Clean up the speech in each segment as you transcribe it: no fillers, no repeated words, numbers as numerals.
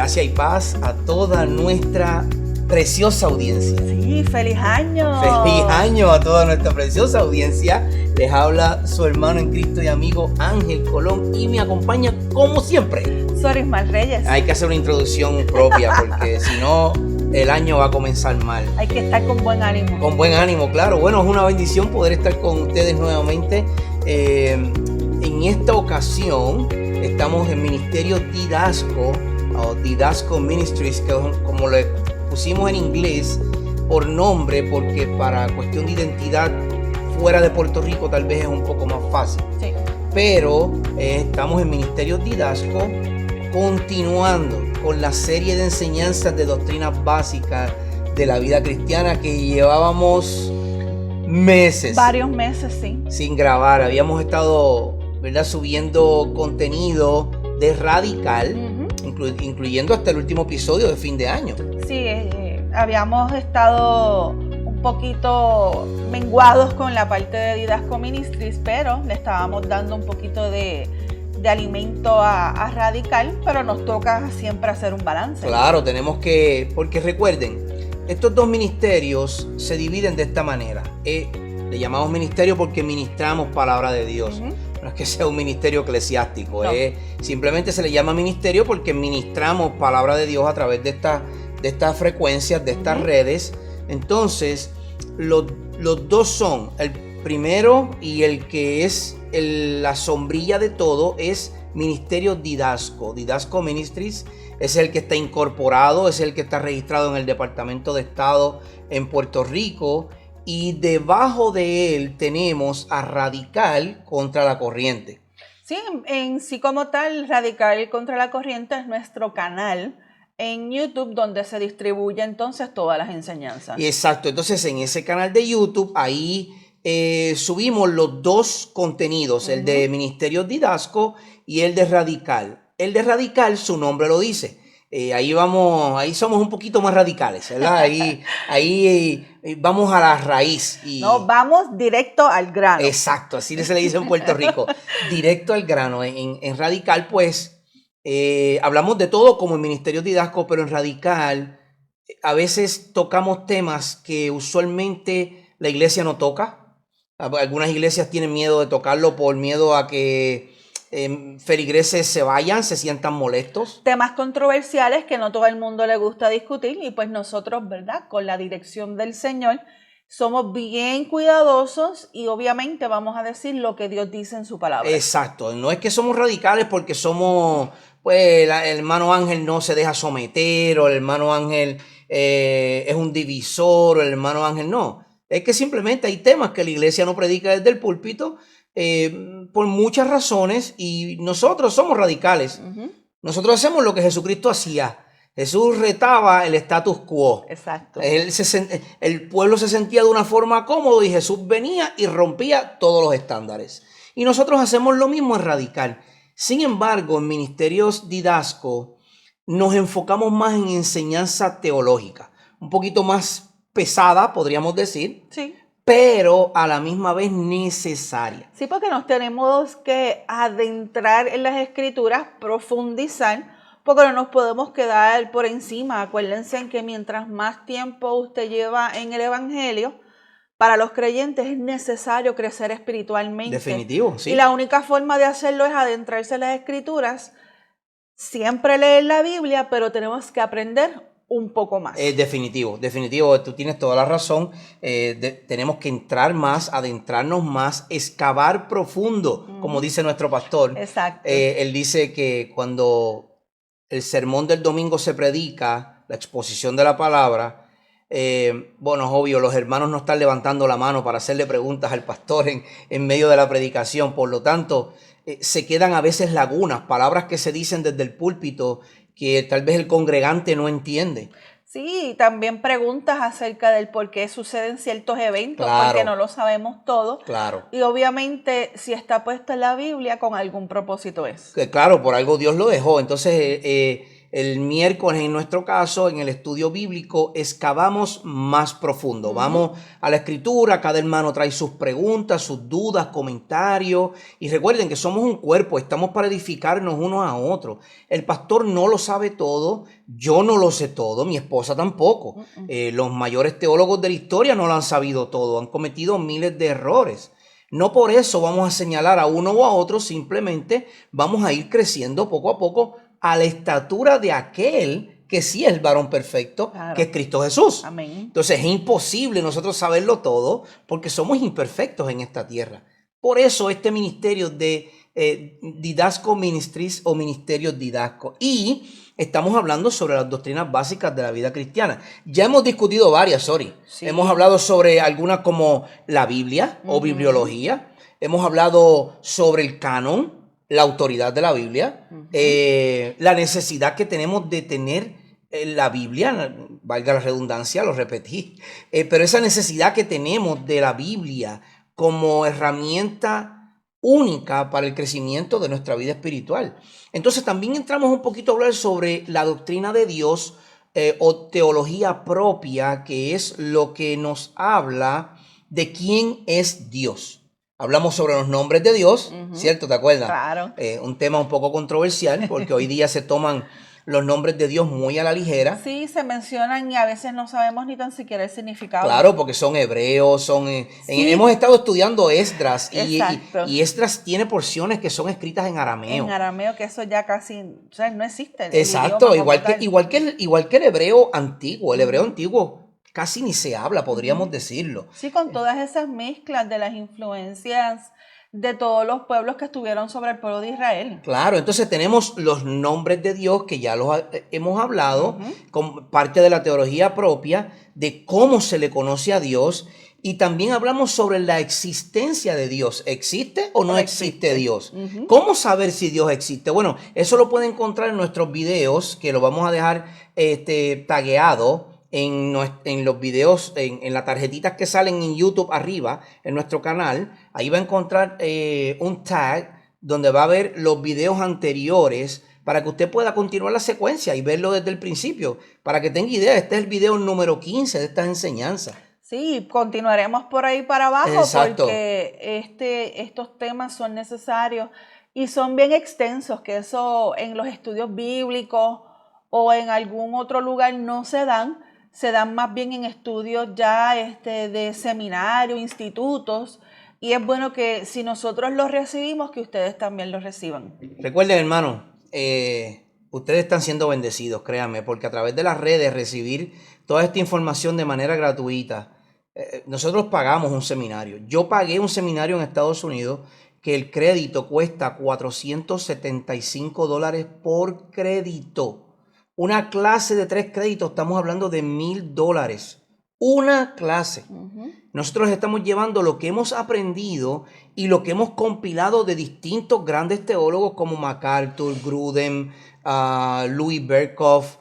Gracia y paz a toda nuestra preciosa audiencia. Sí, feliz año. Feliz año a toda nuestra preciosa audiencia. Les habla su hermano en Cristo y amigo Ángel Colón y me acompaña como siempre. Soy Ismael Reyes. Hay que hacer una introducción propia porque si no el año va a comenzar mal. Hay que estar con buen ánimo. Con buen ánimo, claro. Bueno, es una bendición poder estar con ustedes nuevamente. En esta ocasión estamos en Ministerio Didasco o Didasco Ministries, que como le pusimos en inglés por nombre, porque para cuestión de identidad fuera de Puerto Rico tal vez es un poco más fácil. Sí. Pero estamos en Ministerio Didasco continuando con la serie de enseñanzas de doctrinas básicas de la vida cristiana que llevábamos meses. Varios meses, sí. Sin grabar. Habíamos estado, ¿verdad?, subiendo contenido de Radical, incluyendo hasta el último episodio de fin de año. Sí, habíamos estado un poquito menguados con la parte de Didasco Ministries, pero le estábamos dando un poquito de alimento a Radical, pero nos toca siempre hacer un balance. Claro, tenemos que, porque recuerden, estos dos ministerios se dividen de esta manera. Le llamamos ministerio porque ministramos palabra de Dios. No es que sea un ministerio eclesiástico, no. Simplemente se le llama ministerio porque ministramos palabra de Dios a través de estas frecuencias, de estas redes. Entonces, los dos son, el primero y el que es la sombrilla de todo es Ministerio Didasco. Didasco Ministries es el que está incorporado, es el que está registrado en el Departamento de Estado en Puerto Rico. Y debajo de él tenemos a Radical contra la Corriente. Sí, en sí como tal, Radical contra la Corriente es nuestro canal en YouTube donde se distribuye entonces todas las enseñanzas. Exacto, entonces en ese canal de YouTube ahí subimos los dos contenidos, el de Ministerio Didasco y el de Radical. El de Radical, su nombre lo dice. Ahí somos un poquito más radicales, ¿verdad? Ahí vamos a la raíz. No, vamos directo al grano. Exacto, así se le dice en Puerto Rico, directo al grano. En Radical, pues, hablamos de todo como en Ministerio Didasco, pero en Radical a veces tocamos temas que usualmente la iglesia no toca. Algunas iglesias tienen miedo de tocarlo por miedo a que feligreses se vayan, se sientan molestos. Temas controversiales que no todo el mundo le gusta discutir y pues nosotros, ¿verdad?, con la dirección del Señor, somos bien cuidadosos y obviamente vamos a decir lo que Dios dice en su palabra. Exacto, no es que somos radicales porque somos, pues el hermano Ángel no se deja someter o el hermano Ángel es un divisor o el hermano Ángel no. Es que simplemente hay temas que la iglesia no predica desde el púlpito por muchas razones y nosotros somos radicales. Nosotros hacemos lo que Jesucristo hacía. Jesús retaba el status quo. Exacto. El pueblo se sentía de una forma cómoda y Jesús venía y rompía todos los estándares. Y nosotros hacemos lo mismo en Radical. Sin embargo, en Ministerios Didasco nos enfocamos más en enseñanza teológica. Un poquito más pesada, podríamos decir. Sí. Pero a la misma vez necesaria. Sí, porque nos tenemos que adentrar en las escrituras, profundizar, porque no nos podemos quedar por encima. Acuérdense en que mientras más tiempo usted lleva en el Evangelio, para los creyentes es necesario crecer espiritualmente. Definitivo, sí. Y la única forma de hacerlo es adentrarse en las escrituras, siempre leer la Biblia, pero tenemos que aprender un poco más. Definitivo, tú tienes toda la razón. Tenemos que entrar más, adentrarnos más, excavar profundo, como dice nuestro pastor. Exacto. Él dice que cuando el sermón del domingo se predica, la exposición de la palabra, bueno, es obvio, los hermanos no están levantando la mano para hacerle preguntas al pastor en medio de la predicación. Por lo tanto, se quedan a veces lagunas, palabras que se dicen desde el púlpito que tal vez el congregante no entiende. Sí, también preguntas acerca del por qué suceden ciertos eventos, Claro. porque no lo sabemos todo. Claro. Y obviamente, si está puesto en la Biblia, con algún propósito es. Claro, por algo Dios lo dejó. Entonces, el miércoles, en nuestro caso, en el estudio bíblico, excavamos más profundo. Vamos a la escritura, cada hermano trae sus preguntas, sus dudas, comentarios. Y recuerden que somos un cuerpo, estamos para edificarnos unos a otros. El pastor no lo sabe todo, yo no lo sé todo, mi esposa tampoco. Los mayores teólogos de la historia no lo han sabido todo, han cometido miles de errores. No por eso vamos a señalar a uno o a otro, simplemente vamos a ir creciendo poco a poco a la estatura de aquel que sí es el varón perfecto, claro, que es Cristo Jesús. Amén. Entonces es imposible nosotros saberlo todo porque somos imperfectos en esta tierra. Por eso este ministerio de Didasco Ministries o Ministerios Didasco. Y estamos hablando sobre las doctrinas básicas de la vida cristiana. Ya hemos discutido varias, sí. Hemos hablado sobre algunas como la Biblia o bibliología. Hemos hablado sobre el canon, la autoridad de la Biblia, la necesidad que tenemos de tener la Biblia, valga la redundancia, lo repetí, pero esa necesidad que tenemos de la Biblia como herramienta única para el crecimiento de nuestra vida espiritual. Entonces también entramos un poquito a hablar sobre la doctrina de Dios o teología propia, que es lo que nos habla de quién es Dios. Hablamos sobre los nombres de Dios, ¿cierto? ¿Te acuerdas? Claro. Un tema un poco controversial porque hoy día se toman los nombres de Dios muy a la ligera. Sí, se mencionan y a veces no sabemos ni tan siquiera el significado. Claro, porque son hebreos, sí. Hemos estado estudiando Esdras y Esdras tiene porciones que son escritas en arameo. En arameo, que eso ya casi, o sea, no existe. Exacto, igual que el hebreo antiguo. El hebreo antiguo casi ni se habla, podríamos decirlo. Sí, con todas esas mezclas de las influencias de todos los pueblos que estuvieron sobre el pueblo de Israel. Claro, entonces tenemos los nombres de Dios que ya los hemos hablado, como parte de la teología propia de cómo se le conoce a Dios, y también hablamos sobre la existencia de Dios. ¿Existe o no existe Dios? ¿Cómo saber si Dios existe? Bueno, eso lo pueden encontrar en nuestros videos, que lo vamos a dejar tagueado en los videos, en las tarjetitas que salen en YouTube arriba, en nuestro canal. Ahí va a encontrar un tag donde va a ver los videos anteriores para que usted pueda continuar la secuencia y verlo desde el principio. Para que tenga idea, este es el video número 15 de estas enseñanzas. Sí, continuaremos por ahí para abajo. Exacto. Porque estos temas son necesarios y son bien extensos, que eso en los estudios bíblicos o en algún otro lugar no se dan más bien en estudios ya de seminario, institutos, y es bueno que si nosotros los recibimos, que ustedes también los reciban. Recuerden, hermano, ustedes están siendo bendecidos, créanme, porque a través de las redes recibir toda esta información de manera gratuita, nosotros pagamos un seminario. Yo pagué un seminario en Estados Unidos que el crédito cuesta $475 por crédito. Una clase de 3 créditos, estamos hablando de $1,000. Una clase. Nosotros estamos llevando lo que hemos aprendido y lo que hemos compilado de distintos grandes teólogos como MacArthur, Grudem, Louis Berkhoff,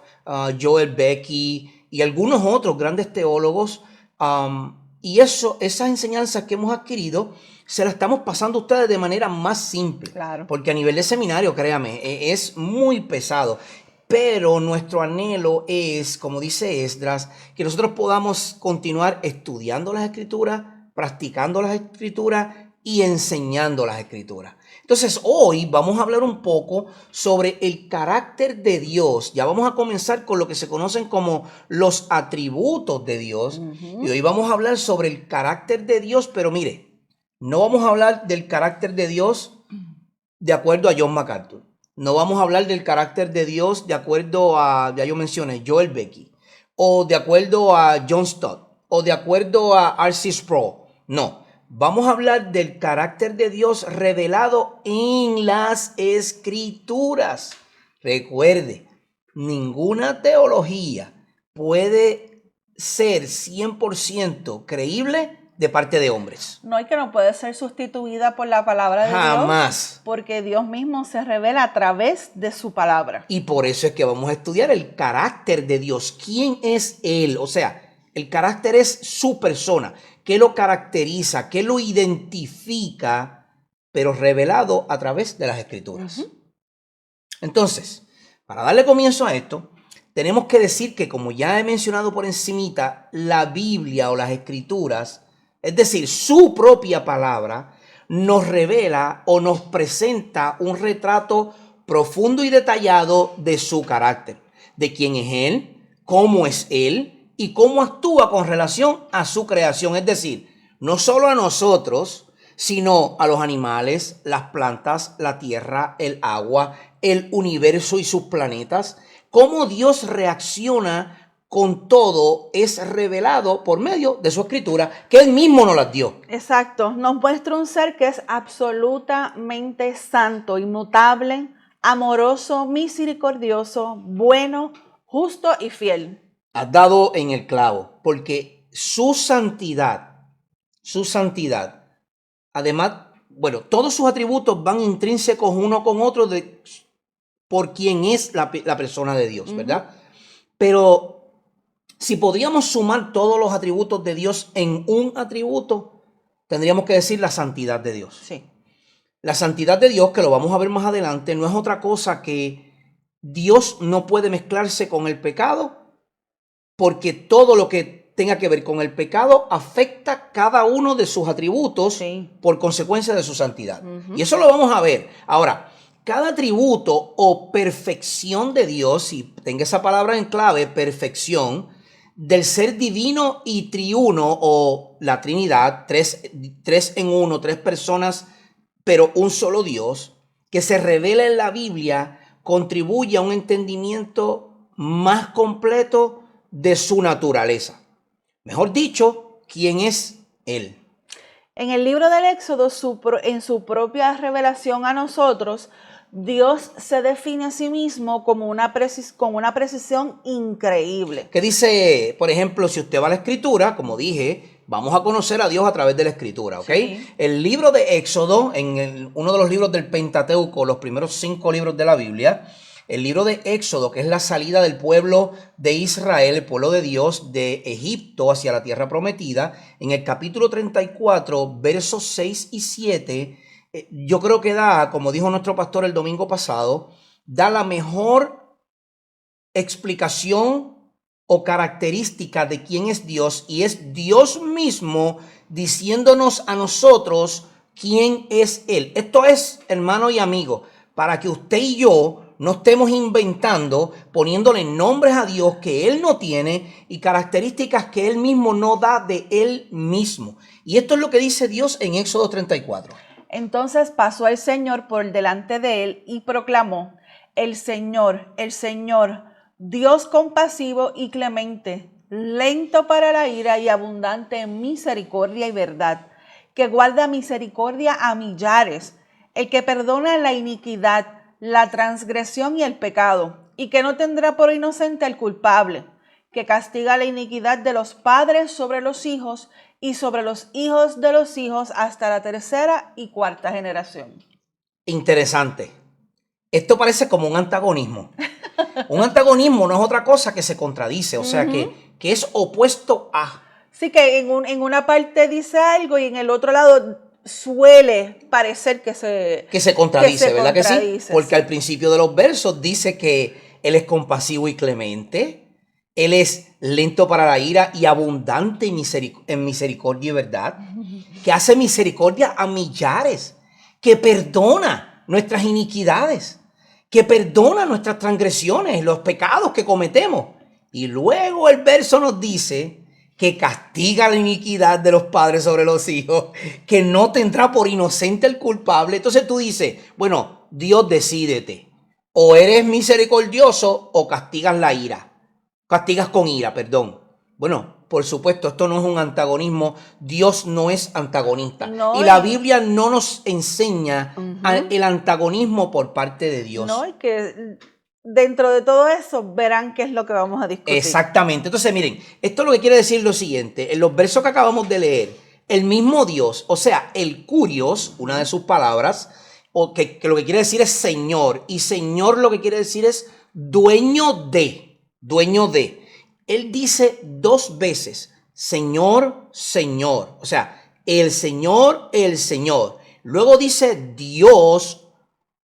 Joel Beckey y algunos otros grandes teólogos. Y esas enseñanzas que hemos adquirido se las estamos pasando a ustedes de manera más simple. Claro. Porque a nivel de seminario, créame, es muy pesado. Pero nuestro anhelo es, como dice Esdras, que nosotros podamos continuar estudiando las Escrituras, practicando las Escrituras y enseñando las Escrituras. Entonces, hoy vamos a hablar un poco sobre el carácter de Dios. Ya vamos a comenzar con lo que se conocen como los atributos de Dios. Y hoy vamos a hablar sobre el carácter de Dios, pero mire, no vamos a hablar del carácter de Dios de acuerdo a John MacArthur. No vamos a hablar del carácter de Dios de acuerdo a, ya yo mencioné, Joel Beckey, o de acuerdo a John Stott, o de acuerdo a R.C. Sproul. No, vamos a hablar del carácter de Dios revelado en las Escrituras. Recuerde, ninguna teología puede ser 100% creíble de parte de hombres. No, y que no puede ser sustituida por la palabra de Dios. Jamás. Porque Dios mismo se revela a través de su palabra. Y por eso es que vamos a estudiar el carácter de Dios. ¿Quién es Él? O sea, el carácter es su persona. ¿Qué lo caracteriza? ¿Qué lo identifica? Pero revelado a través de las Escrituras. Entonces, Para darle comienzo a esto, tenemos que decir que, como ya he mencionado por encimita, la Biblia o las Escrituras, es decir, su propia palabra, nos revela o nos presenta un retrato profundo y detallado de su carácter, de quién es Él, cómo es Él y cómo actúa con relación a su creación. Es decir, no solo a nosotros, sino a los animales, las plantas, la tierra, el agua, el universo y sus planetas. Cómo Dios reacciona con todo es revelado por medio de su escritura, que Él mismo nos las dio. Exacto, nos muestra un ser que es absolutamente santo, inmutable, amoroso, misericordioso, bueno, justo y fiel. Has dado en el clavo, porque su santidad, además, bueno, todos sus atributos van intrínsecos uno con otro por quien es la persona de Dios, ¿verdad? Pero si podíamos sumar todos los atributos de Dios en un atributo, tendríamos que decir la santidad de Dios. Sí. La santidad de Dios, que lo vamos a ver más adelante, no es otra cosa que Dios no puede mezclarse con el pecado, porque todo lo que tenga que ver con el pecado afecta cada uno de sus atributos por consecuencia de su santidad. Y eso lo vamos a ver. Ahora, cada atributo o perfección de Dios, y tenga esa palabra en clave, perfección, del ser divino y triuno o la Trinidad, tres en uno, tres personas, pero un solo Dios, que se revela en la Biblia, contribuye a un entendimiento más completo de su naturaleza. Mejor dicho, ¿quién es Él? En el libro del Éxodo, en su propia revelación a nosotros, Dios se define a sí mismo con una precisión increíble. ¿Qué dice, por ejemplo, si usted va a la Escritura, como dije, vamos a conocer a Dios a través de la Escritura, ¿ok? Sí. El libro de Éxodo, uno de los libros del Pentateuco, los primeros 5 libros de la Biblia, el libro de Éxodo, que es la salida del pueblo de Israel, el pueblo de Dios, de Egipto hacia la tierra prometida, en el capítulo 34, versos 6 y 7, yo creo que da, como dijo nuestro pastor el domingo pasado, da la mejor explicación o característica de quién es Dios, y es Dios mismo diciéndonos a nosotros quién es Él. Esto es, hermano y amigo, para que usted y yo no estemos inventando, poniéndole nombres a Dios que Él no tiene y características que Él mismo no da de Él mismo. Y esto es lo que dice Dios en Éxodo 34. Entonces pasó el Señor por delante de él y proclamó: el Señor, Dios compasivo y clemente, lento para la ira y abundante en misericordia y verdad, que guarda misericordia a millares, el que perdona la iniquidad, la transgresión y el pecado, y que no tendrá por inocente al culpable, que castiga la iniquidad de los padres sobre los hijos y sobre los hijos de los hijos hasta la 3ª y 4ª generación. Interesante. Esto parece como un antagonismo. Un antagonismo no es otra cosa que se contradice, o sea, que es opuesto a. Sí, que en una parte dice algo y en el otro lado suele parecer que se contradice, ¿verdad que sí? Porque al principio de los versos dice que Él es compasivo y clemente, Él es lento para la ira y abundante en misericordia y verdad, que hace misericordia a millares, que perdona nuestras iniquidades, que perdona nuestras transgresiones, los pecados que cometemos. Y luego el verso nos dice que castiga la iniquidad de los padres sobre los hijos, que no tendrá por inocente el culpable. Entonces tú dices, bueno, Dios, decídete. O eres misericordioso o castigas la ira. Castigas con ira, perdón. Bueno, por supuesto, esto no es un antagonismo. Dios no es antagonista. No, y la Biblia no nos enseña el antagonismo por parte de Dios. No, y que dentro de todo eso verán qué es lo que vamos a discutir. Exactamente. Entonces, miren, esto lo que quiere decir lo siguiente. En los versos que acabamos de leer, el mismo Dios, o sea, el Kurios, una de sus palabras, o que lo que quiere decir es Señor. Y Señor lo que quiere decir es dueño de. Él dice 2 veces, Señor, Señor. O sea, el Señor. Luego dice Dios,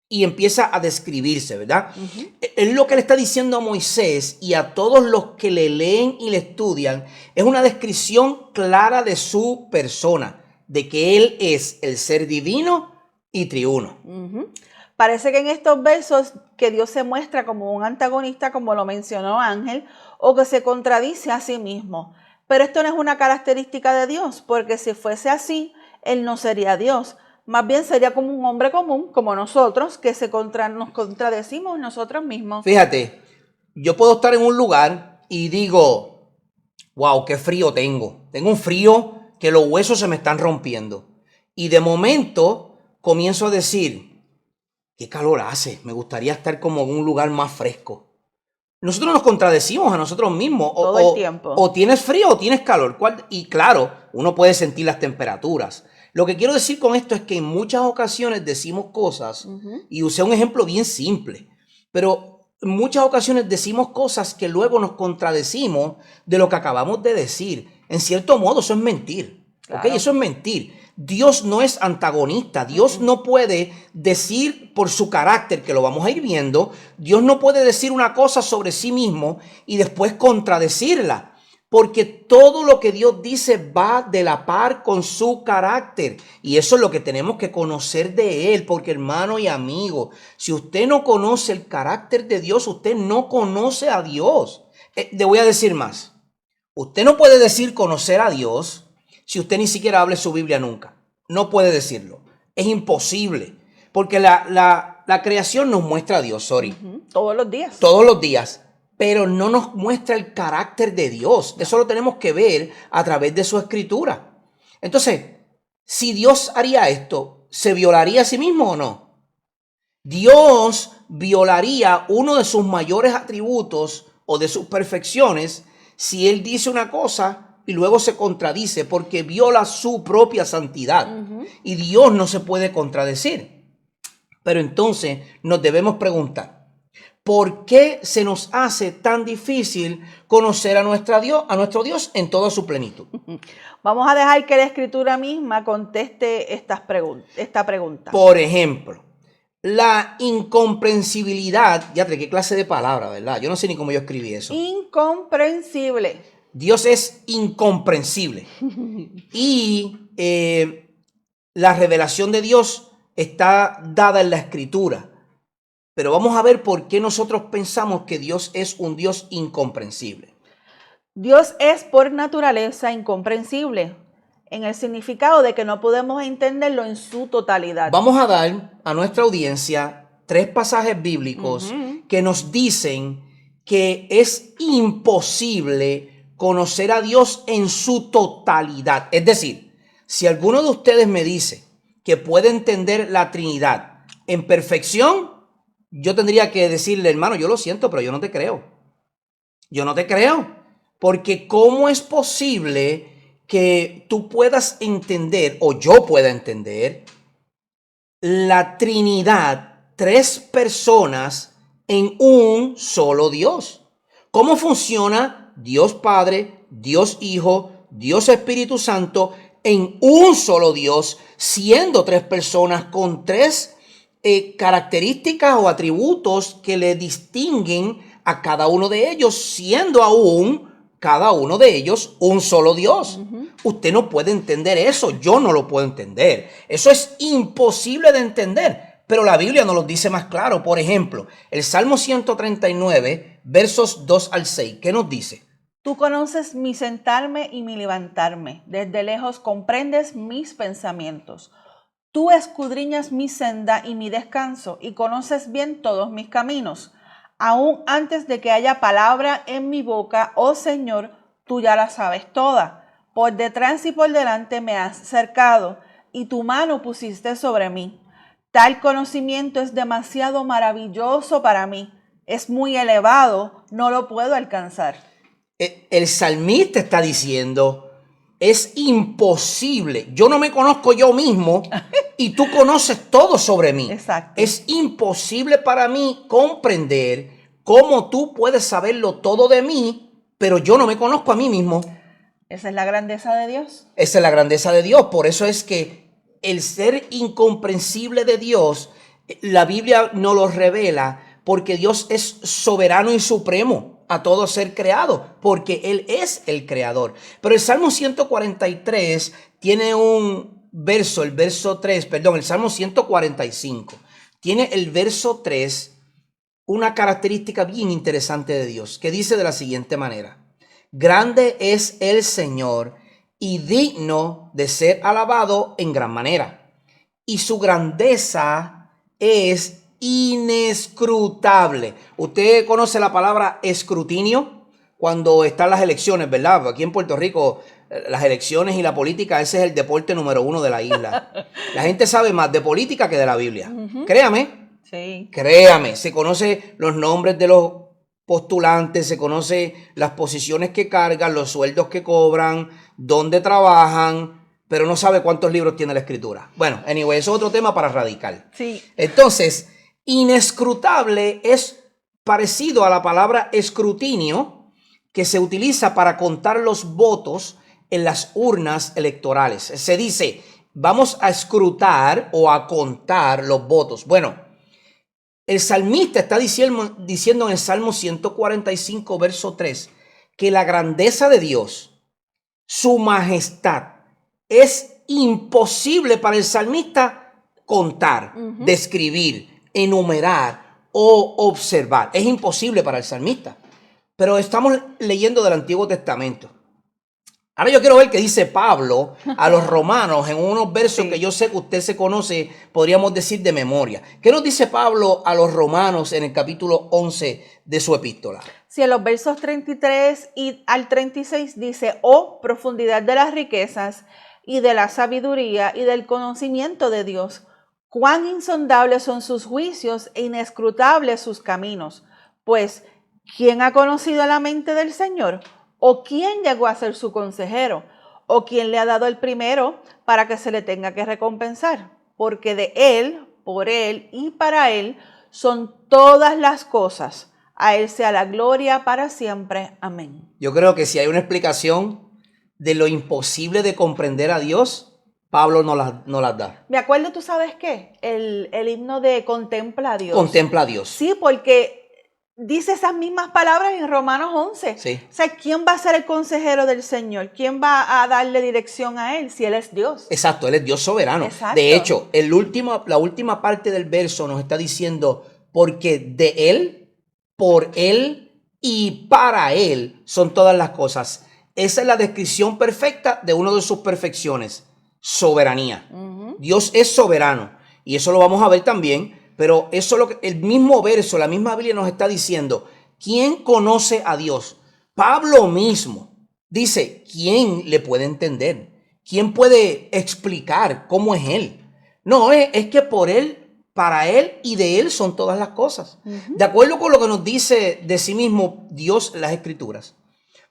y empieza a describirse, ¿verdad? Es lo que le está diciendo a Moisés y a todos los que le leen y le estudian, es una descripción clara de su persona, de que él es el ser divino y triuno. Parece que en estos versos que Dios se muestra como un antagonista, como lo mencionó Ángel, o que se contradice a sí mismo. Pero esto no es una característica de Dios, porque si fuese así, Él no sería Dios. Más bien sería como un hombre común, como nosotros, que nos contradecimos nosotros mismos. Fíjate, yo puedo estar en un lugar y digo, wow, qué frío tengo. Tengo un frío que los huesos se me están rompiendo. Y de momento comienzo a decir, qué calor hace, me gustaría estar como en un lugar más fresco. Nosotros nos contradecimos a nosotros mismos. Todo el tiempo. O tienes frío o tienes calor. Y claro, uno puede sentir las temperaturas. Lo que quiero decir con esto es que en muchas ocasiones decimos cosas, y usé un ejemplo bien simple, pero en muchas ocasiones decimos cosas que luego nos contradecimos de lo que acabamos de decir. En cierto modo, eso es mentir. Claro. ¿Ok? Eso es mentir. Dios no es antagonista. Dios no puede decir por su carácter, que lo vamos a ir viendo, Dios no puede decir una cosa sobre sí mismo y después contradecirla. Porque todo lo que Dios dice va de la par con su carácter. Y eso es lo que tenemos que conocer de Él. Porque hermano y amigo, si usted no conoce el carácter de Dios, usted no conoce a Dios. Le voy a decir más. Usted no puede decir conocer a Dios si usted ni siquiera abre su Biblia nunca. No puede decirlo. Es imposible. Porque la creación nos muestra a Dios, sorry. Todos los días. Todos los días. Pero no nos muestra el carácter de Dios. Eso lo tenemos que ver a través de su escritura. Entonces, si Dios haría esto, ¿se violaría a sí mismo o no? Dios violaría uno de sus mayores atributos o de sus perfecciones si Él dice una cosa y luego se contradice, porque viola su propia santidad. Y Dios no se puede contradecir. Pero entonces nos debemos preguntar, ¿por qué se nos hace tan difícil conocer a nuestro Dios en toda su plenitud? Vamos a dejar que la Escritura misma conteste esta pregunta. Por ejemplo, la incomprensibilidad. Ya qué clase de palabra, ¿verdad? Yo no sé ni cómo yo escribí eso. Incomprensible. Dios es incomprensible. Y la revelación de Dios está dada en la Escritura. Pero vamos a ver por qué nosotros pensamos que Dios es un Dios incomprensible. Dios es por naturaleza incomprensible, en el significado de que no podemos entenderlo en su totalidad. Vamos a dar a nuestra audiencia 3 pasajes bíblicos que nos dicen que es imposible conocer a Dios en su totalidad. Es decir, si alguno de ustedes me dice que puede entender la Trinidad en perfección, yo tendría que decirle, hermano, yo lo siento, pero yo no te creo. Yo no te creo. Porque ¿cómo es posible que tú puedas entender, o yo pueda entender, la Trinidad, 3 personas en un solo Dios? ¿Cómo funciona Dios Padre, Dios Hijo, Dios Espíritu Santo en un solo Dios, siendo 3 personas con 3 características o atributos que le distinguen a cada uno de ellos, siendo aún cada uno de ellos un solo Dios? Usted no puede entender eso, yo no lo puedo entender. Eso es imposible de entender, pero la Biblia nos lo dice más claro. Por ejemplo, el Salmo 139, versos 2 al 6, ¿qué nos dice? Tú conoces mi sentarme y mi levantarme, desde lejos comprendes mis pensamientos. Tú escudriñas mi senda y mi descanso, y conoces bien todos mis caminos. Aún antes de que haya palabra en mi boca, oh Señor, tú ya la sabes toda. Por detrás y por delante me has cercado, y tu mano pusiste sobre mí. Tal conocimiento es demasiado maravilloso para mí. Es muy elevado, no lo puedo alcanzar. El salmista está diciendo, es imposible. Yo no me conozco yo mismo y tú conoces todo sobre mí. Exacto. Es imposible para mí comprender cómo tú puedes saberlo todo de mí, pero yo no me conozco a mí mismo. Esa es la grandeza de Dios. Esa es la grandeza de Dios. Por eso es que el ser incomprensible de Dios La Biblia nos lo revela porque Dios es soberano y supremo a todo ser creado, porque Él es el creador. Pero el Salmo 143 tiene un verso, el Salmo 145, tiene el verso 3, una característica bien interesante de Dios, que dice de la siguiente manera: grande es el Señor y digno de ser alabado en gran manera, y su grandeza es inescrutable. Usted conoce la palabra escrutinio cuando están las elecciones, ¿verdad? Aquí en Puerto Rico, las elecciones y la política, ese es el deporte número 1 de la isla. La gente sabe más de política que de la Biblia. Créame. Sí. Créame, se conoce los nombres de los postulantes, se conoce las posiciones que cargan, los sueldos que cobran, dónde trabajan, pero no sabe cuántos libros tiene la escritura. Bueno, anyway, eso es otro tema para radical. Sí. Entonces, inescrutable es parecido a la palabra escrutinio, que se utiliza para contar los votos en las urnas electorales. Se dice, vamos a escrutar o a contar los votos. Bueno, el salmista está diciendo en el Salmo 145, verso 3, que la grandeza de Dios, su majestad, es imposible para el salmista contar, describir, enumerar o observar. Es imposible para el salmista. Pero estamos leyendo del Antiguo Testamento. Ahora yo quiero ver qué dice Pablo a los romanos en unos versos que yo sé que usted se conoce, podríamos decir de memoria. ¿Qué nos dice Pablo a los romanos en el capítulo 11 de su epístola? Sí, en los versos 33 y al 36 dice: oh, profundidad de las riquezas y de la sabiduría y del conocimiento de Dios. Cuán insondables son sus juicios e inescrutables sus caminos. Pues, ¿quién ha conocido la mente del Señor? ¿O quién llegó a ser su consejero? ¿O quién le ha dado el primero para que se le tenga que recompensar? Porque de Él, por Él y para Él son todas las cosas. A Él sea la gloria para siempre. Amén. Yo creo que si hay una explicación de lo imposible de comprender a Dios, Pablo no las da. Me acuerdo, ¿tú sabes qué? El himno de Contempla a Dios. Contempla a Dios. Sí, porque dice esas mismas palabras en Romanos 11. Sí. O sea, ¿quién va a ser el consejero del Señor? ¿Quién va a darle dirección a Él si Él es Dios? Exacto, Él es Dios soberano. Exacto. De hecho, la última parte del verso nos está diciendo, porque de Él, por Él y para Él son todas las cosas. Esa es la descripción perfecta de una de sus perfecciones, soberanía. Dios es soberano y eso lo vamos a ver también. Pero eso es lo que el mismo verso, la misma Biblia nos está diciendo. ¿Quién conoce a Dios? Pablo mismo dice, ¿quién le puede entender? ¿Quién puede explicar cómo es Él? No, es que por Él, para Él y de Él son todas las cosas. De acuerdo con lo que nos dice de sí mismo Dios en las Escrituras,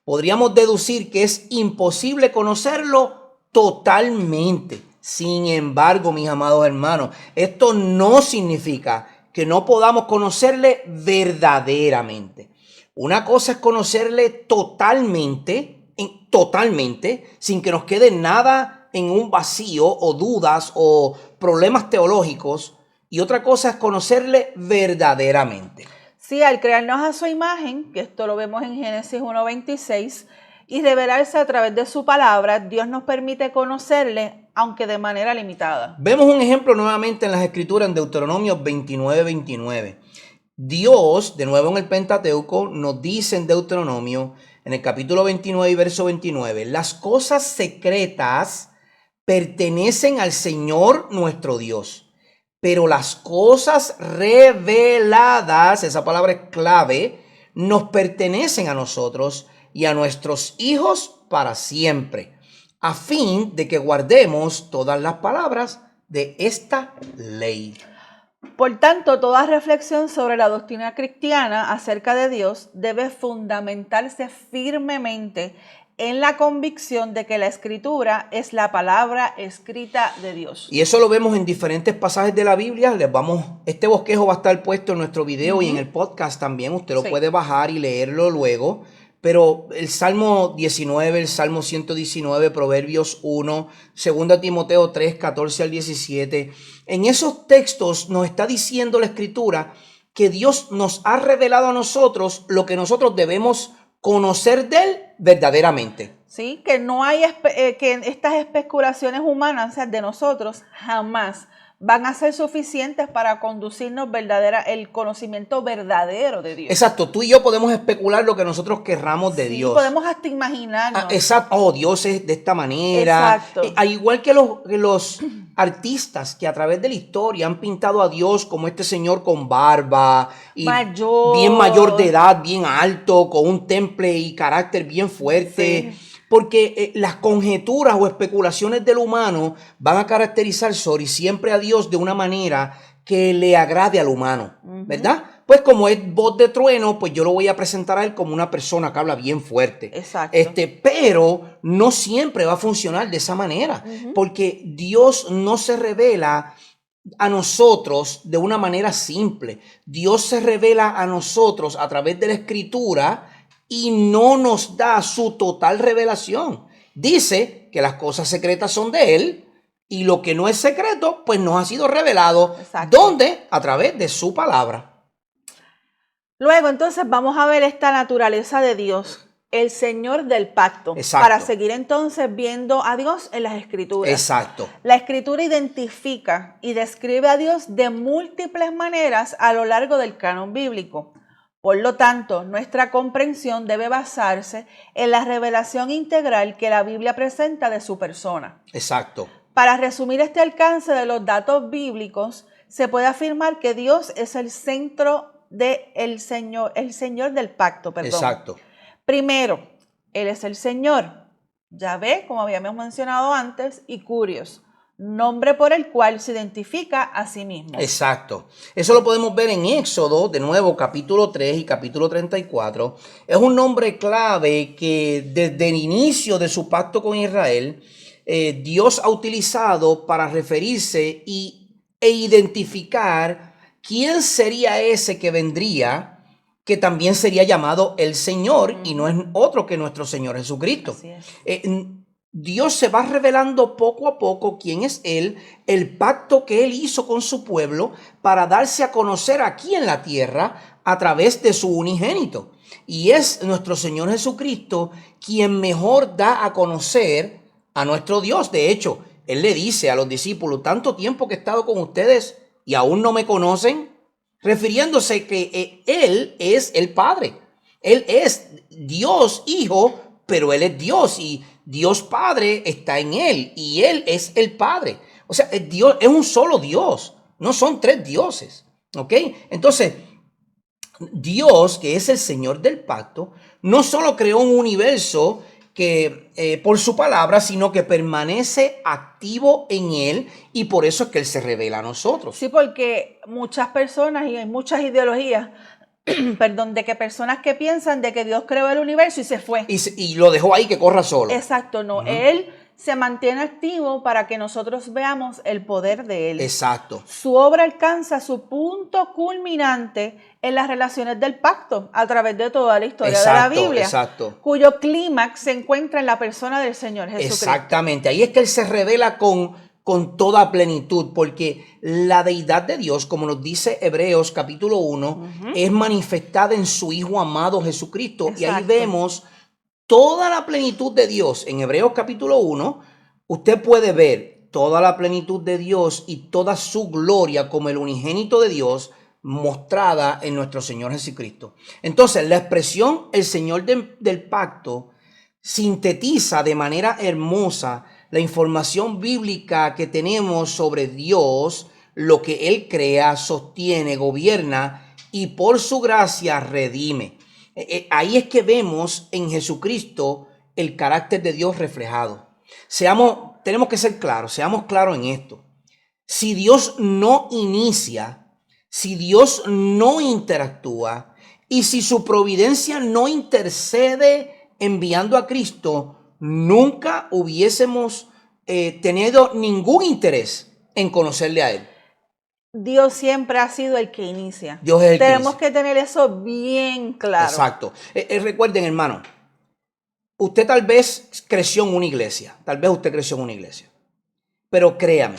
podríamos deducir que es imposible conocerlo totalmente. Sin embargo, mis amados hermanos, esto no significa que no podamos conocerle verdaderamente. Una cosa es conocerle totalmente, sin que nos quede nada en un vacío o dudas o problemas teológicos. Y otra cosa es conocerle verdaderamente. Sí, al crearnos a su imagen, que esto lo vemos en Génesis 1:26, y revelarse a través de su palabra, Dios nos permite conocerle, aunque de manera limitada. Vemos un ejemplo nuevamente en las Escrituras, en Deuteronomio 29:29. Dios, de nuevo en el Pentateuco, nos dice en Deuteronomio, en el capítulo 29 y verso 29, las cosas secretas pertenecen al Señor nuestro Dios, pero las cosas reveladas, esa palabra es clave, nos pertenecen a nosotros y a nuestros hijos para siempre, a fin de que guardemos todas las palabras de esta ley. Por tanto, toda reflexión sobre la doctrina cristiana acerca de Dios debe fundamentarse firmemente en la convicción de que la Escritura es la palabra escrita de Dios. Y eso lo vemos en diferentes pasajes de la Biblia. Este bosquejo va a estar puesto en nuestro video y en el podcast también. Usted lo puede bajar y leerlo luego. pero el Salmo 19, el Salmo 119, Proverbios 1, 2 Timoteo 3, 14 al 17, en esos textos nos está diciendo la Escritura que Dios nos ha revelado a nosotros lo que nosotros debemos conocer de Él verdaderamente. Sí, que no hay que estas especulaciones humanas, o sea, de nosotros, jamás van a ser suficientes para conducirnos el conocimiento verdadero de Dios. Exacto, tú y yo podemos especular lo que nosotros querramos de Dios. Podemos hasta imaginarnos. Exacto, oh, Dios es de esta manera. Exacto. Al igual que los artistas que a través de la historia han pintado a Dios como este señor con barba, y bien mayor de edad, bien alto, con un temple y carácter bien fuerte. Sí. Porque las conjeturas o especulaciones del humano van a caracterizar siempre a Dios de una manera que le agrade al humano, ¿verdad? Pues como es voz de trueno, pues yo lo voy a presentar a él como una persona que habla bien fuerte. Exacto. Pero no siempre va a funcionar de esa manera, porque Dios no se revela a nosotros de una manera simple. Dios se revela a nosotros a través de la Escritura y no nos da su total revelación. Dice que las cosas secretas son de Él y lo que no es secreto, pues nos ha sido revelado. Exacto. ¿Dónde? A través de su palabra. Luego, entonces, vamos a ver esta naturaleza de Dios, el Señor del pacto. Exacto. Para seguir entonces viendo a Dios en las Escrituras. Exacto. La Escritura identifica y describe a Dios de múltiples maneras a lo largo del canon bíblico. Por lo tanto, nuestra comprensión debe basarse en la revelación integral que la Biblia presenta de su persona. Exacto. Para resumir este alcance de los datos bíblicos, se puede afirmar que Dios es el centro el Señor del pacto, perdón. Exacto. Primero, Él es el Señor, Yahvé, como habíamos mencionado antes, y Curios, nombre por el cual se identifica a sí mismo. Exacto. Eso lo podemos ver en Éxodo, de nuevo, capítulo 3 y capítulo 34. Es un nombre clave que desde el inicio de su pacto con Israel, Dios ha utilizado para referirse e identificar quién sería ese que vendría, que también sería llamado el Señor, y no es otro que nuestro Señor Jesucristo. Así es. Dios se va revelando poco a poco quién es Él, el pacto que Él hizo con su pueblo para darse a conocer aquí en la tierra a través de su unigénito. Y es nuestro Señor Jesucristo quien mejor da a conocer a nuestro Dios. De hecho, Él le dice a los discípulos, tanto tiempo que he estado con ustedes y aún no me conocen, refiriéndose que Él es el Padre. Él es Dios Hijo, pero Él es Dios y Dios Padre está en Él y Él es el Padre. O sea, Dios es un solo Dios, no son tres dioses, ¿ok? Entonces, Dios, que es el Señor del pacto, no solo creó un universo que por su palabra, sino que permanece activo en Él y por eso es que Él se revela a nosotros. Sí, porque muchas personas y hay muchas ideologías, perdón, de que personas que piensan de que Dios creó el universo y se fue. Y lo dejó ahí que corra solo. Exacto, no. Él se mantiene activo para que nosotros veamos el poder de Él. Exacto. Su obra alcanza su punto culminante en las relaciones del pacto a través de toda la historia de la Biblia. Exacto. Cuyo clímax se encuentra en la persona del Señor Jesucristo. Exactamente. Ahí es que Él se revela con toda plenitud, porque la deidad de Dios, como nos dice Hebreos capítulo 1, es manifestada en su Hijo amado Jesucristo. Exacto. Y ahí vemos toda la plenitud de Dios. En Hebreos capítulo 1, usted puede ver toda la plenitud de Dios y toda su gloria como el unigénito de Dios mostrada en nuestro Señor Jesucristo. Entonces, la expresión el Señor del pacto sintetiza de manera hermosa la información bíblica que tenemos sobre Dios, lo que Él crea, sostiene, gobierna y por su gracia redime. Ahí es que vemos en Jesucristo el carácter de Dios reflejado. Tenemos que ser claros, seamos claros en esto. Si Dios no inicia, si Dios no interactúa y si su providencia no intercede enviando a Cristo, nunca hubiésemos tenido ningún interés en conocerle a Él. Dios siempre ha sido el que inicia. Dios es el Tenemos que tener eso bien claro. Exacto. Recuerden, hermano, Usted tal vez creció en una iglesia, pero créame,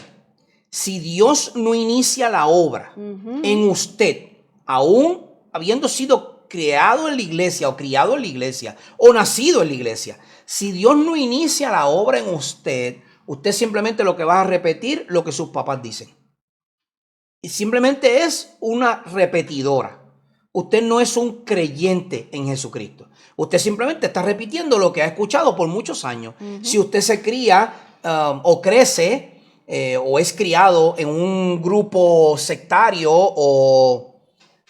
si Dios no inicia la obra en usted, aún habiendo sido creado en la iglesia o criado en la iglesia o nacido en la iglesia, si Dios no inicia la obra en usted, usted simplemente lo que va a repetir lo que sus papás dicen. Y simplemente es una repetidora. Usted no es un creyente en Jesucristo. Usted simplemente está repitiendo lo que ha escuchado por muchos años. Si usted se cría o crece o es criado en un grupo sectario o,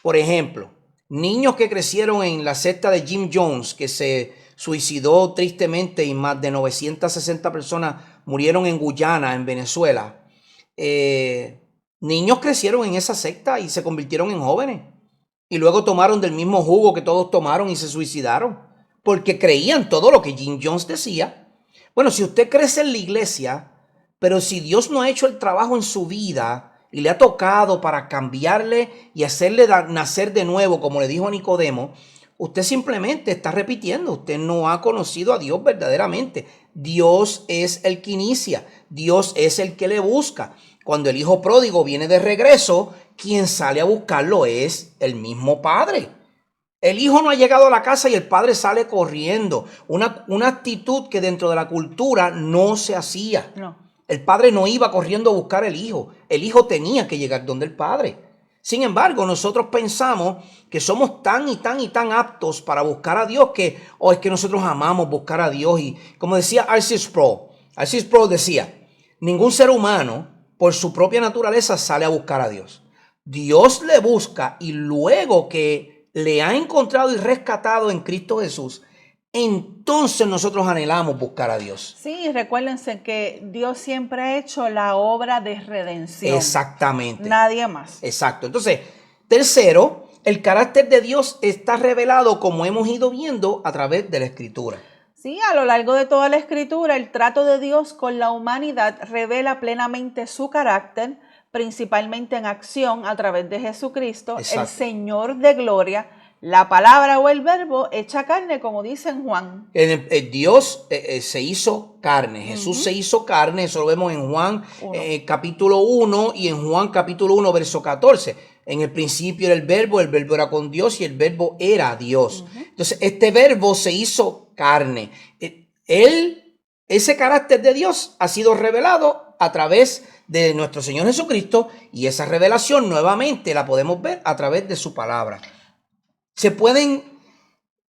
por ejemplo, niños que crecieron en la secta de Jim Jones, que se suicidó tristemente y más de 960 personas murieron en Guyana, en Venezuela. Niños crecieron en esa secta y se convirtieron en jóvenes. Y luego tomaron del mismo jugo que todos tomaron y se suicidaron. Porque creían todo lo que Jim Jones decía. Bueno, si usted crece en la iglesia, pero si Dios no ha hecho el trabajo en su vida y le ha tocado para cambiarle y hacerle nacer de nuevo, como le dijo a Nicodemo, usted simplemente está repitiendo. Usted no ha conocido a Dios verdaderamente. Dios es el que inicia. Dios es el que le busca. Cuando el hijo pródigo viene de regreso, quien sale a buscarlo es el mismo padre. El hijo no ha llegado a la casa y el padre sale corriendo. Una actitud que dentro de la cultura no se hacía. No. El padre no iba corriendo a buscar el hijo. El hijo tenía que llegar donde el padre. Sin embargo, nosotros pensamos que somos tan y tan aptos para buscar a Dios que es que nosotros amamos buscar a Dios. Y como decía R.C. Sproul decía, ningún ser humano por su propia naturaleza sale a buscar a Dios. Dios le busca y luego que le ha encontrado y rescatado en Cristo Jesús, entonces nosotros anhelamos buscar a Dios. Sí, recuérdense que Dios siempre ha hecho la obra de redención. Exactamente. Nadie más. Exacto. Entonces, tercero, el carácter de Dios está revelado como hemos ido viendo a través de la Escritura. Sí, a lo largo de toda la Escritura, el trato de Dios con la humanidad revela plenamente su carácter, principalmente en acción a través de Jesucristo, exacto, el Señor de gloria, la palabra o el verbo hecha carne, como dice en Juan. Dios se hizo carne, Jesús se hizo carne, eso lo vemos en Juan capítulo 1 y en Juan capítulo 1 verso 14. En el principio era el verbo era con Dios y el verbo era Dios. Entonces este verbo se hizo carne. Ese carácter de Dios ha sido revelado a través de nuestro Señor Jesucristo y esa revelación nuevamente la podemos ver a través de su palabra. Se pueden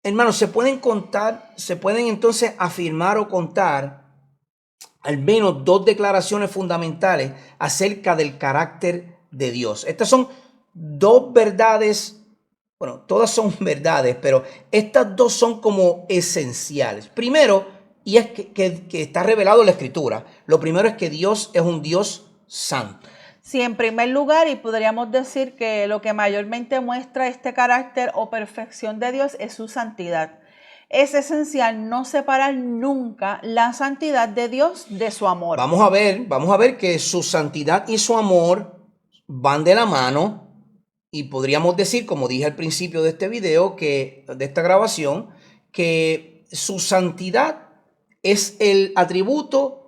entonces afirmar o contar al menos dos declaraciones fundamentales acerca del carácter de Dios. Estas son dos verdades, bueno, todas son verdades, pero estas dos son como esenciales. Primero, y es que está revelado en la Escritura, lo primero es que Dios es un Dios santo. Sí, en primer lugar, y podríamos decir que lo que mayormente muestra este carácter o perfección de Dios es su santidad. Es esencial no separar nunca la santidad de Dios de su amor. Vamos a ver que su santidad y su amor van de la mano y podríamos decir, como dije al principio de este video, de esta grabación, que su santidad es el atributo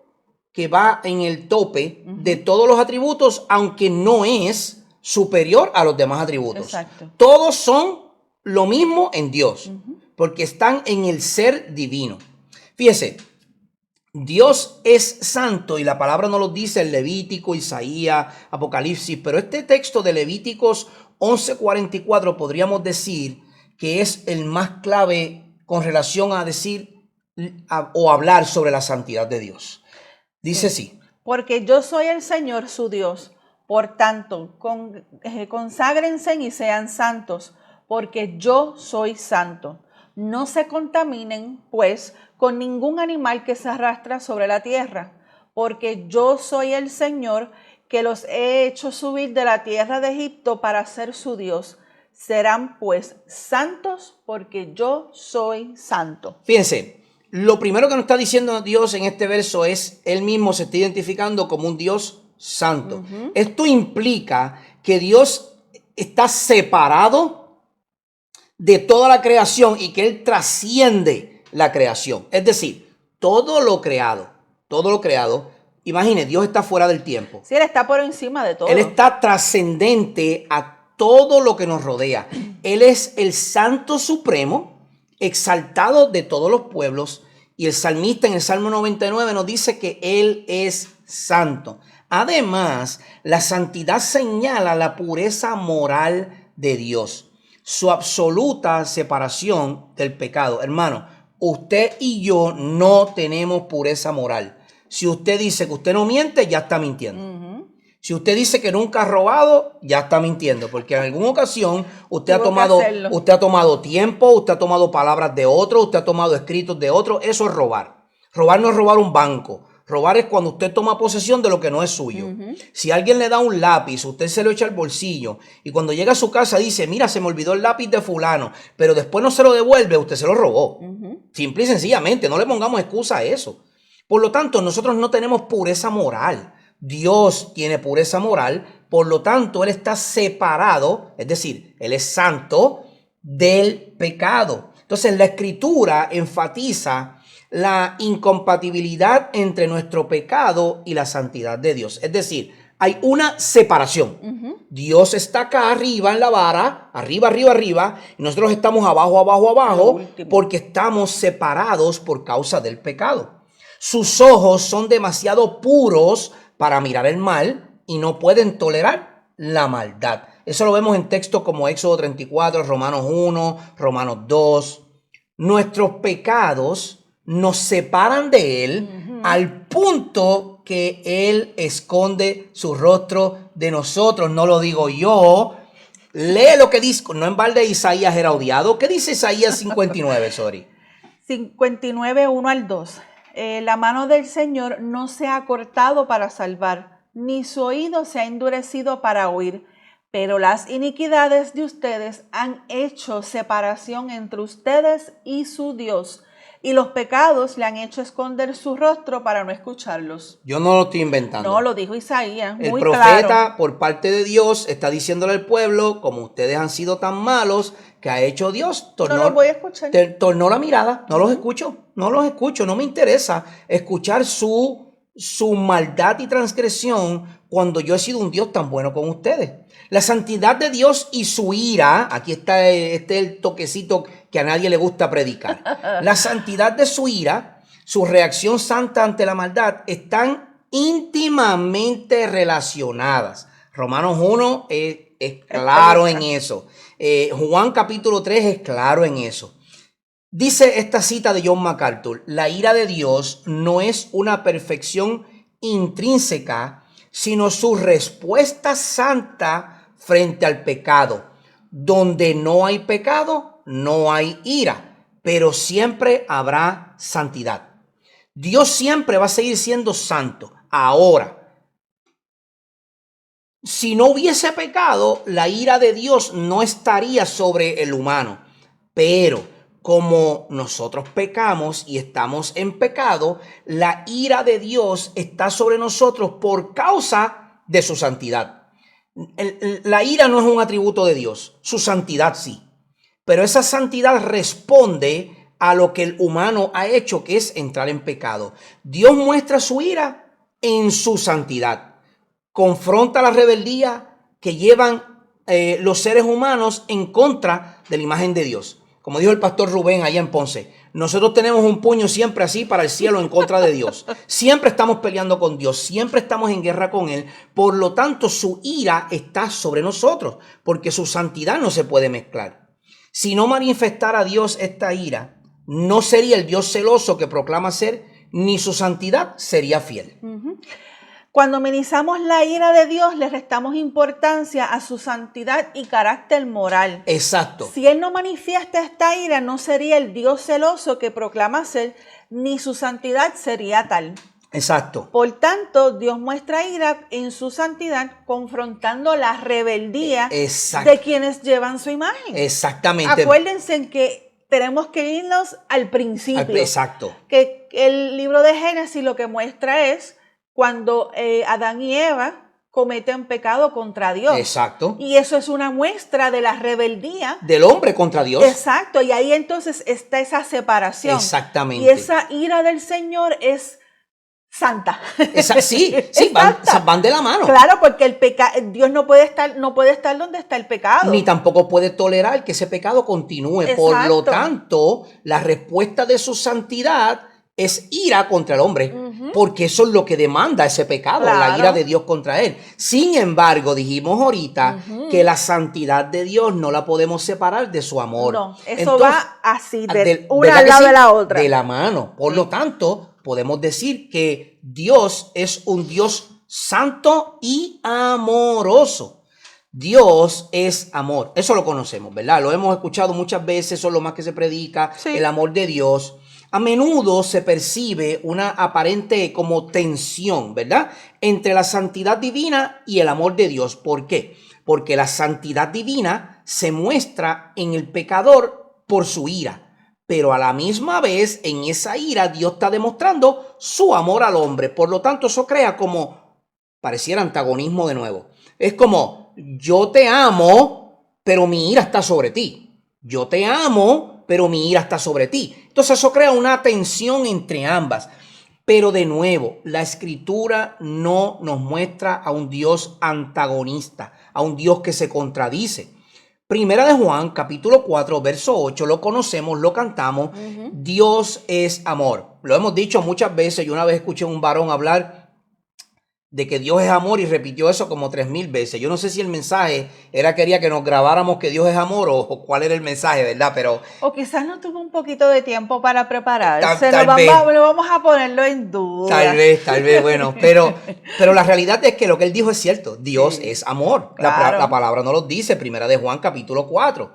que va en el tope de todos los atributos, aunque no es superior a los demás atributos. Exacto. Todos son lo mismo en Dios, porque están en el ser divino. Fíjese, Dios es santo y la palabra nos lo dice en Levítico, Isaías, Apocalipsis, pero este texto de Levíticos 11:44 podríamos decir que es el más clave con relación a decir o hablar sobre la santidad de Dios. Dice así. Porque yo soy el Señor su Dios, por tanto, conságrense y sean santos, porque yo soy santo. No se contaminen, pues, con ningún animal que se arrastra sobre la tierra, porque yo soy el Señor que los he hecho subir de la tierra de Egipto para ser su Dios. Serán, pues, santos, porque yo soy santo. Fíjense. Lo primero que nos está diciendo Dios en este verso es, Él mismo se está identificando como un Dios santo. Esto implica que Dios está separado de toda la creación y que Él trasciende la creación. Es decir, todo lo creado, imagine, Dios está fuera del tiempo. Sí, Él está por encima de todo. Él está trascendente a todo lo que nos rodea. Él es el Santo Supremo, exaltado de todos los pueblos. Y el salmista en el Salmo 99 nos dice que Él es santo. Además, la santidad señala la pureza moral de Dios, su absoluta separación del pecado. Hermano, usted y yo no tenemos pureza moral. Si usted dice que usted no miente, ya está mintiendo. Si usted dice que nunca ha robado, ya está mintiendo, porque en alguna ocasión usted ha tomado tiempo, usted ha tomado palabras de otro, usted ha tomado escritos de otro. Eso es robar. Robar no es robar un banco. Robar es cuando usted toma posesión de lo que no es suyo. Si alguien le da un lápiz, usted se lo echa al bolsillo y cuando llega a su casa dice, mira, se me olvidó el lápiz de fulano, pero después no se lo devuelve, usted se lo robó. Simple y sencillamente, no le pongamos excusa a eso. Por lo tanto, nosotros no tenemos pureza moral. Dios tiene pureza moral, por lo tanto, Él está separado, es decir, Él es santo del pecado. Entonces, la Escritura enfatiza la incompatibilidad entre nuestro pecado y la santidad de Dios. Es decir, hay una separación. Dios está acá arriba en la vara, arriba, y nosotros estamos abajo, porque estamos separados por causa del pecado. Sus ojos son demasiado puros para mirar el mal y no pueden tolerar la maldad. Eso lo vemos en textos como Éxodo 34, Romanos 1, Romanos 2. Nuestros pecados nos separan de Él al punto que Él esconde su rostro de nosotros. No lo digo yo. Lee lo que dice, no en balde Isaías era odiado. ¿Qué dice Isaías 59, sorry? 59, 1 al 2. La mano del Señor no se ha cortado para salvar, ni su oído se ha endurecido para oír. Pero las iniquidades de ustedes han hecho separación entre ustedes y su Dios, y los pecados le han hecho esconder su rostro para no escucharlos. Yo no lo estoy inventando. No, lo dijo Isaías, muy claro. El profeta, claro, por parte de Dios, está diciéndole al pueblo, como ustedes han sido tan malos, que ha hecho Dios, no los voy a escuchar. Tornó la mirada, no los escucho, no me interesa escuchar su maldad y transgresión cuando yo he sido un Dios tan bueno con ustedes. La santidad de Dios y su ira, aquí está el toquecito que a nadie le gusta predicar. La santidad de su ira, su reacción santa ante la maldad, están íntimamente relacionadas. Romanos 1 es claro en eso. Juan capítulo 3 es claro en eso. Dice esta cita de John MacArthur: la ira de Dios no es una perfección intrínseca, sino su respuesta santa frente al pecado. Donde no hay pecado, no hay ira, pero siempre habrá santidad. Dios siempre va a seguir siendo santo. Ahora, si no hubiese pecado, la ira de Dios no estaría sobre el humano. Pero como nosotros pecamos y estamos en pecado, la ira de Dios está sobre nosotros por causa de su santidad. La ira no es un atributo de Dios, su santidad sí. Pero esa santidad responde a lo que el humano ha hecho, que es entrar en pecado. Dios muestra su ira en su santidad. Confronta la rebeldía que llevan los seres humanos en contra de la imagen de Dios. Como dijo el pastor Rubén allá en Ponce, nosotros tenemos un puño siempre así para el cielo en contra de Dios. Siempre estamos peleando con Dios, siempre estamos en guerra con Él. Por lo tanto, su ira está sobre nosotros, porque su santidad no se puede mezclar. Si no manifestara Dios esta ira, no sería el Dios celoso que proclama ser, ni su santidad sería fiel. Cuando minimizamos la ira de Dios, le restamos importancia a su santidad y carácter moral. Exacto. Si Él no manifiesta esta ira, no sería el Dios celoso que proclama ser, ni su santidad sería tal. Exacto. Por tanto, Dios muestra ira en su santidad, confrontando la rebeldía de quienes llevan su imagen. Exactamente. Acuérdense en que tenemos que irnos al principio. Exacto. Que el libro de Génesis lo que muestra es cuando Adán y Eva cometen pecado contra Dios. Exacto. Y eso es una muestra de la rebeldía Del hombre contra Dios. Exacto, y ahí entonces está esa separación. Exactamente. Y esa ira del Señor es santa. Sí, van de la mano. Claro, porque Dios no puede estar donde está el pecado. Ni tampoco puede tolerar que ese pecado continúe. Exacto. Por lo tanto, la respuesta de su santidad es ira contra el hombre, porque eso es lo que demanda ese pecado, Claro. la ira de Dios contra él. Sin embargo, dijimos ahorita que la santidad de Dios no la podemos separar de su amor. No, eso va así, una ¿verdad al que lado sí? de la otra. De la mano. Por lo tanto, podemos decir que Dios es un Dios santo y amoroso. Dios es amor. Eso lo conocemos, ¿verdad? Lo hemos escuchado muchas veces, eso es lo más que se predica, Sí. el amor de Dios. A menudo se percibe una aparente como tensión, ¿verdad? Entre la santidad divina y el amor de Dios. ¿Por qué? Porque la santidad divina se muestra en el pecador por su ira. Pero a la misma vez, en esa ira, Dios está demostrando su amor al hombre. Por lo tanto, eso crea como, pareciera antagonismo de nuevo. Es como, yo te amo, pero mi ira está sobre ti. Yo te amo, pero mi ira está sobre ti. Entonces eso crea una tensión entre ambas. Pero de nuevo, la Escritura no nos muestra a un Dios antagonista, a un Dios que se contradice. Primera de Juan, capítulo 4, verso 8, lo conocemos, lo cantamos. Dios es amor. Lo hemos dicho muchas veces. Yo una vez escuché a un varón hablar de que Dios es amor y repitió eso como 3000 veces. Yo no sé si el mensaje quería que nos grabáramos que Dios es amor o cuál era el mensaje, ¿verdad? Pero o quizás no tuvo un poquito de tiempo para prepararse. Tal vez. Vamos a ponerlo en duda. Tal vez, bueno. Pero la realidad es que lo que él dijo es cierto. Dios es amor. Claro. La palabra no lo dice. Primera de Juan, capítulo 4.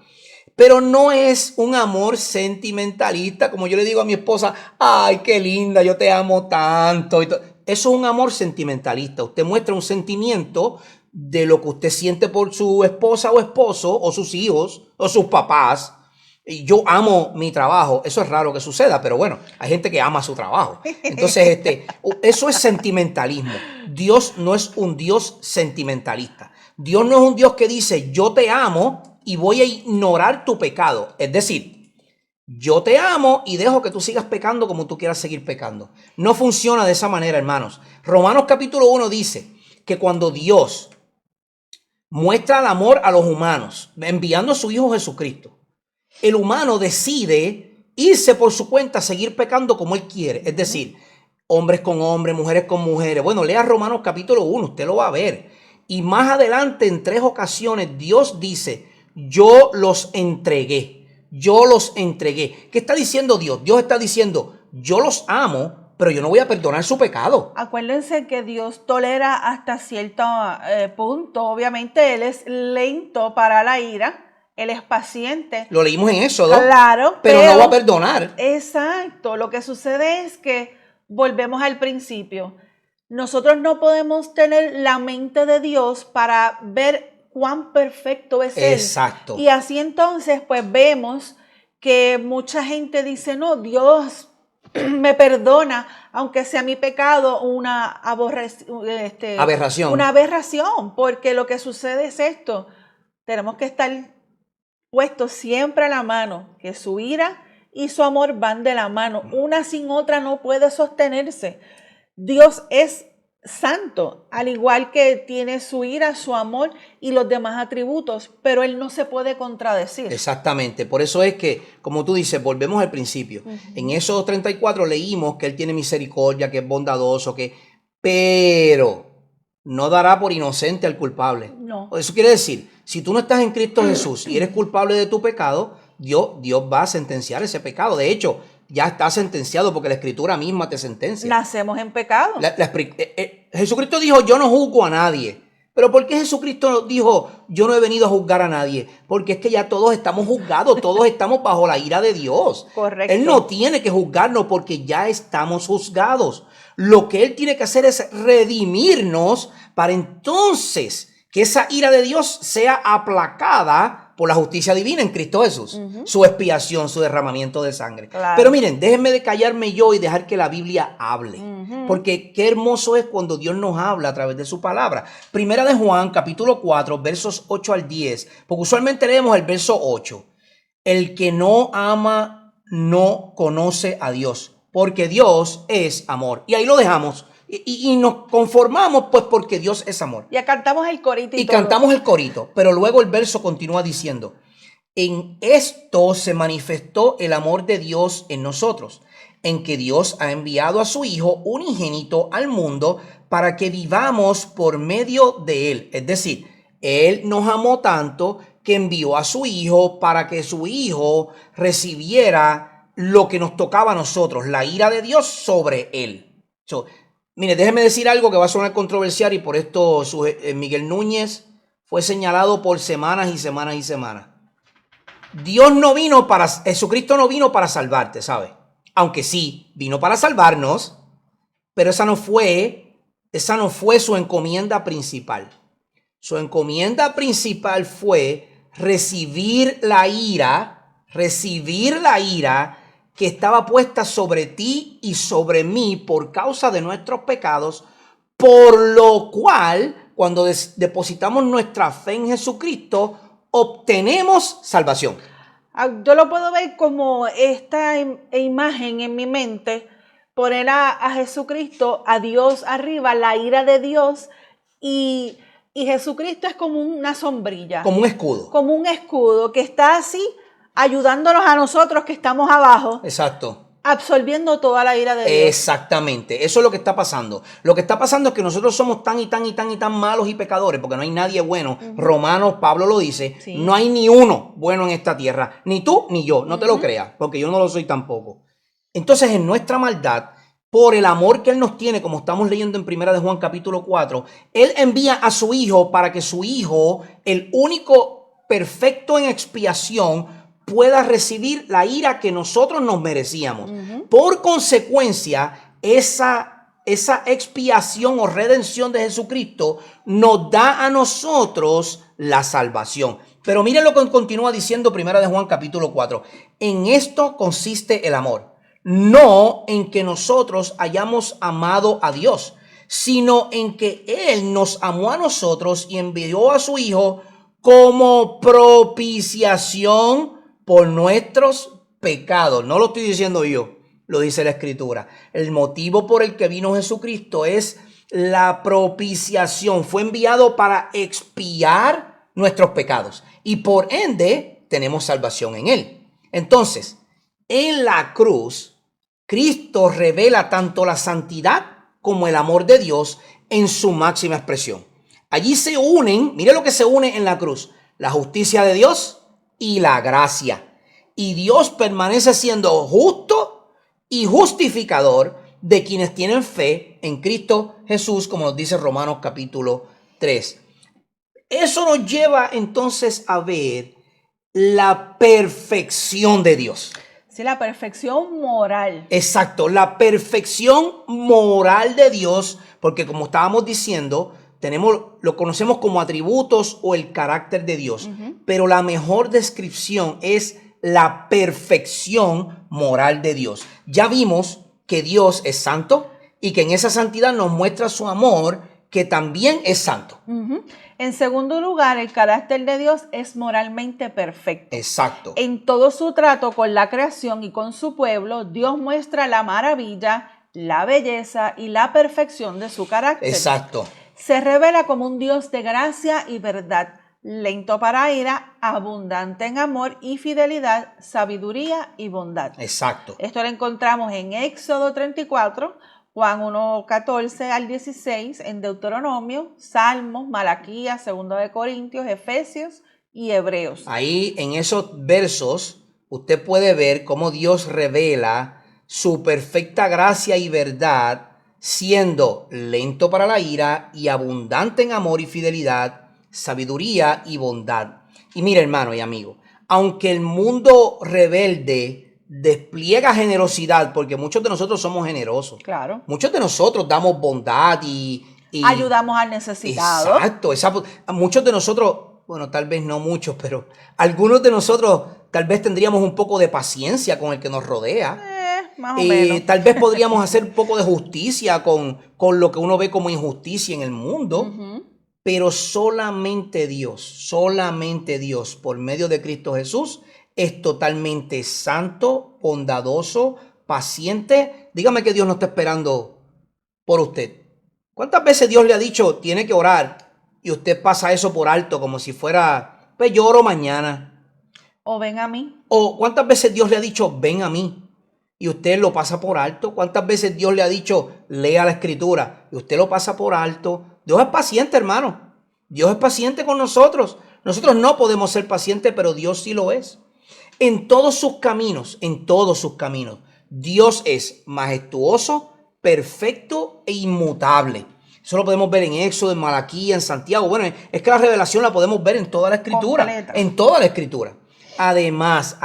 Pero no es un amor sentimentalista, como yo le digo a mi esposa, ay, qué linda, yo te amo tanto. Eso es un amor sentimentalista. Usted muestra un sentimiento de lo que usted siente por su esposa o esposo, o sus hijos, o sus papás. Y yo amo mi trabajo. Eso es raro que suceda, pero bueno, hay gente que ama su trabajo. Entonces, eso es sentimentalismo. Dios no es un Dios sentimentalista. Dios no es un Dios que dice, yo te amo y voy a ignorar tu pecado. Es decir, yo te amo y dejo que tú sigas pecando como tú quieras seguir pecando. No funciona de esa manera, hermanos. Romanos capítulo 1 dice que cuando Dios muestra el amor a los humanos, enviando a su Hijo Jesucristo, el humano decide irse por su cuenta a seguir pecando como él quiere. Es decir, hombres con hombres, mujeres con mujeres. Bueno, lea Romanos capítulo 1, usted lo va a ver. Y más adelante, en 3 ocasiones, Dios dice, yo los entregué. Yo los entregué. ¿Qué está diciendo Dios? Dios está diciendo, yo los amo, pero yo no voy a perdonar su pecado. Acuérdense que Dios tolera hasta cierto punto. Obviamente Él es lento para la ira. Él es paciente. Lo leímos en Éxodo. Claro, pero no va a perdonar. Exacto. Lo que sucede es que volvemos al principio. Nosotros no podemos tener la mente de Dios para ver cuán perfecto es Él. Exacto. Y así entonces, pues vemos que mucha gente dice, no, Dios me perdona, aunque sea mi pecado una aberración. Una aberración, porque lo que sucede es esto. Tenemos que estar puestos siempre a la mano, que su ira y su amor van de la mano. Una sin otra no puede sostenerse. Dios es santo, al igual que tiene su ira, su amor y los demás atributos, pero Él no se puede contradecir. Exactamente, por eso es que, como tú dices, volvemos al principio. En Éxodo 34 leímos que Él tiene misericordia, que es bondadoso, pero no dará por inocente al culpable. No. Eso quiere decir, si tú no estás en Cristo Jesús y eres culpable de tu pecado, Dios va a sentenciar ese pecado. De hecho, ya está sentenciado porque la Escritura misma te sentencia. Nacemos en pecado. Jesucristo dijo, yo no juzgo a nadie. ¿Pero por qué Jesucristo dijo, yo no he venido a juzgar a nadie? Porque es que ya todos estamos juzgados, todos estamos bajo la ira de Dios. Correcto. Él no tiene que juzgarnos porque ya estamos juzgados. Lo que Él tiene que hacer es redimirnos para entonces que esa ira de Dios sea aplacada por la justicia divina en Cristo Jesús. Su expiación, su derramamiento de sangre. Claro. Pero miren, déjenme de callarme yo y dejar que la Biblia hable. Porque qué hermoso es cuando Dios nos habla a través de su palabra. Primera de Juan, capítulo 4, versos 8 al 10. Porque usualmente leemos el verso 8. El que no ama no conoce a Dios, porque Dios es amor. Y ahí lo dejamos. Y nos conformamos pues porque Dios es amor. Ya cantamos el corito y cantamos el corito, pero luego el verso continúa diciendo: en esto se manifestó el amor de Dios en nosotros, en que Dios ha enviado a su Hijo unigénito al mundo para que vivamos por medio de Él. Es decir, Él nos amó tanto que envió a su Hijo para que su Hijo recibiera lo que nos tocaba a nosotros, la ira de Dios sobre Él. Mire, déjeme decir algo que va a sonar controversial y por esto Miguel Núñez fue señalado por semanas y semanas y semanas. Jesucristo no vino para salvarte, ¿sabe? Aunque sí, vino para salvarnos, pero esa no fue su encomienda principal. Su encomienda principal fue recibir la ira que estaba puesta sobre ti y sobre mí por causa de nuestros pecados, por lo cual, cuando depositamos nuestra fe en Jesucristo, obtenemos salvación. Yo lo puedo ver como esta imagen en mi mente, poner a Jesucristo, a Dios arriba, la ira de Dios, y Jesucristo es como una sombrilla. Como un escudo. Como un escudo que está así, ayudándonos a nosotros que estamos abajo. Exacto. Absorbiendo toda la ira de Dios. Exactamente, eso es lo que está pasando. Lo que está pasando es que nosotros somos tan malos y pecadores, porque no hay nadie bueno. Romanos, Pablo lo dice, sí. No hay ni uno bueno en esta tierra, ni tú ni yo, no te lo creas, porque yo no lo soy tampoco. Entonces, en nuestra maldad, por el amor que Él nos tiene, como estamos leyendo en Primera de Juan capítulo 4, Él envía a su Hijo para que su Hijo, el único perfecto en expiación, pueda recibir la ira que nosotros nos merecíamos. Por consecuencia, esa expiación o redención de Jesucristo nos da a nosotros la salvación. Pero miren lo que continúa diciendo Primera de Juan capítulo 4. En esto consiste el amor, no en que nosotros hayamos amado a Dios, sino en que Él nos amó a nosotros y envió a su Hijo como propiciación por nuestros pecados. No lo estoy diciendo yo, lo dice la Escritura. El motivo por el que vino Jesucristo es la propiciación. Fue enviado para expiar nuestros pecados y por ende tenemos salvación en Él. Entonces, en la cruz, Cristo revela tanto la santidad como el amor de Dios en su máxima expresión. Allí se unen, mire lo que se une en la cruz: la justicia de Dios y la gracia. Y Dios permanece siendo justo y justificador de quienes tienen fe en Cristo Jesús, como nos dice Romanos capítulo 3. Eso nos lleva entonces a ver la perfección de Dios. Sí, la perfección moral. Exacto, la perfección moral de Dios, porque como estábamos diciendo, lo conocemos como atributos o el carácter de Dios, pero la mejor descripción es la perfección moral de Dios. Ya vimos que Dios es santo y que en esa santidad nos muestra su amor, que también es santo. En segundo lugar, el carácter de Dios es moralmente perfecto. Exacto. En todo su trato con la creación y con su pueblo, Dios muestra la maravilla, la belleza y la perfección de su carácter. Exacto. Se revela como un Dios de gracia y verdad, lento para ira, abundante en amor y fidelidad, sabiduría y bondad. Exacto. Esto lo encontramos en Éxodo 34, Juan 1, 14 al 16, en Deuteronomio, Salmos, Malaquías, 2 de Corintios, Efesios y Hebreos. Ahí en esos versos usted puede ver cómo Dios revela su perfecta gracia y verdad, siendo lento para la ira y abundante en amor y fidelidad, sabiduría y bondad. Y mira, hermano y amigo, aunque el mundo rebelde despliega generosidad, porque muchos de nosotros somos generosos. Claro. Muchos de nosotros damos bondad y ayudamos al necesitado. Exacto. Muchos de nosotros bueno, tal vez no muchos, pero algunos de nosotros tal vez tendríamos un poco de paciencia con el que nos rodea. Más o menos. Tal vez podríamos hacer un poco de justicia con lo que uno ve como injusticia en el mundo. Pero solamente Dios, por medio de Cristo Jesús, es totalmente santo, bondadoso, paciente. Dígame que Dios no está esperando por usted. ¿Cuántas veces Dios le ha dicho, tiene que orar? Y usted pasa eso por alto como si fuera, pues yo oro mañana. O ven a mí. O ¿cuántas veces Dios le ha dicho, ven a mí? Y usted lo pasa por alto. ¿Cuántas veces Dios le ha dicho, lea la escritura? Y usted lo pasa por alto. Dios es paciente, hermano. Dios es paciente con nosotros. Nosotros no podemos ser pacientes, pero Dios sí lo es. En todos sus caminos, Dios es majestuoso, perfecto e inmutable. Eso lo podemos ver en Éxodo, en Malaquía, en Santiago. Bueno, es que la revelación la podemos ver en toda la escritura. Completa. En toda la escritura. Además,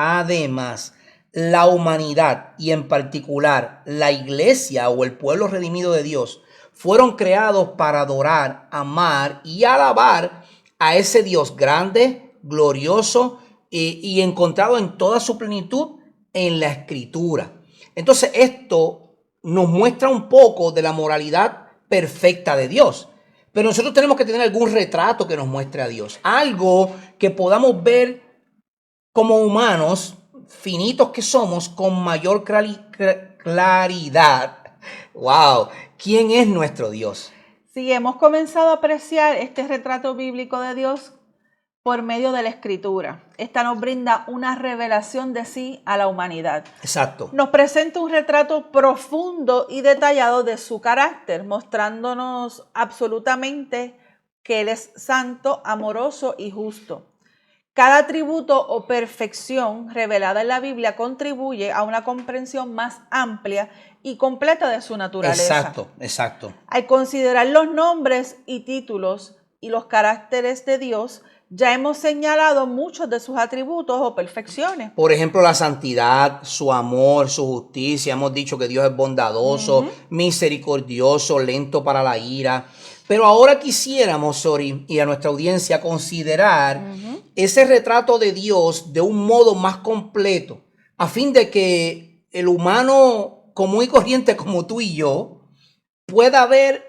la humanidad y en particular la iglesia o el pueblo redimido de Dios fueron creados para adorar, amar y alabar a ese Dios grande, glorioso y encontrado en toda su plenitud en la escritura. Entonces esto nos muestra un poco de la moralidad perfecta de Dios. Pero nosotros tenemos que tener algún retrato que nos muestre a Dios. Algo que podamos ver como humanos finitos que somos con mayor claridad. ¡Wow! ¿Quién es nuestro Dios? Sí, hemos comenzado a apreciar este retrato bíblico de Dios por medio de la Escritura. Esta nos brinda una revelación de sí a la humanidad. Exacto. Nos presenta un retrato profundo y detallado de su carácter, mostrándonos absolutamente que Él es santo, amoroso y justo. Cada atributo o perfección revelada en la Biblia contribuye a una comprensión más amplia y completa de su naturaleza. Exacto. Al considerar los nombres y títulos y los caracteres de Dios, ya hemos señalado muchos de sus atributos o perfecciones. Por ejemplo, la santidad, su amor, su justicia. Hemos dicho que Dios es bondadoso, misericordioso, lento para la ira. Pero ahora quisiéramos, Sori, y a nuestra audiencia, considerar ese retrato de Dios de un modo más completo, a fin de que el humano común y corriente como tú y yo pueda ver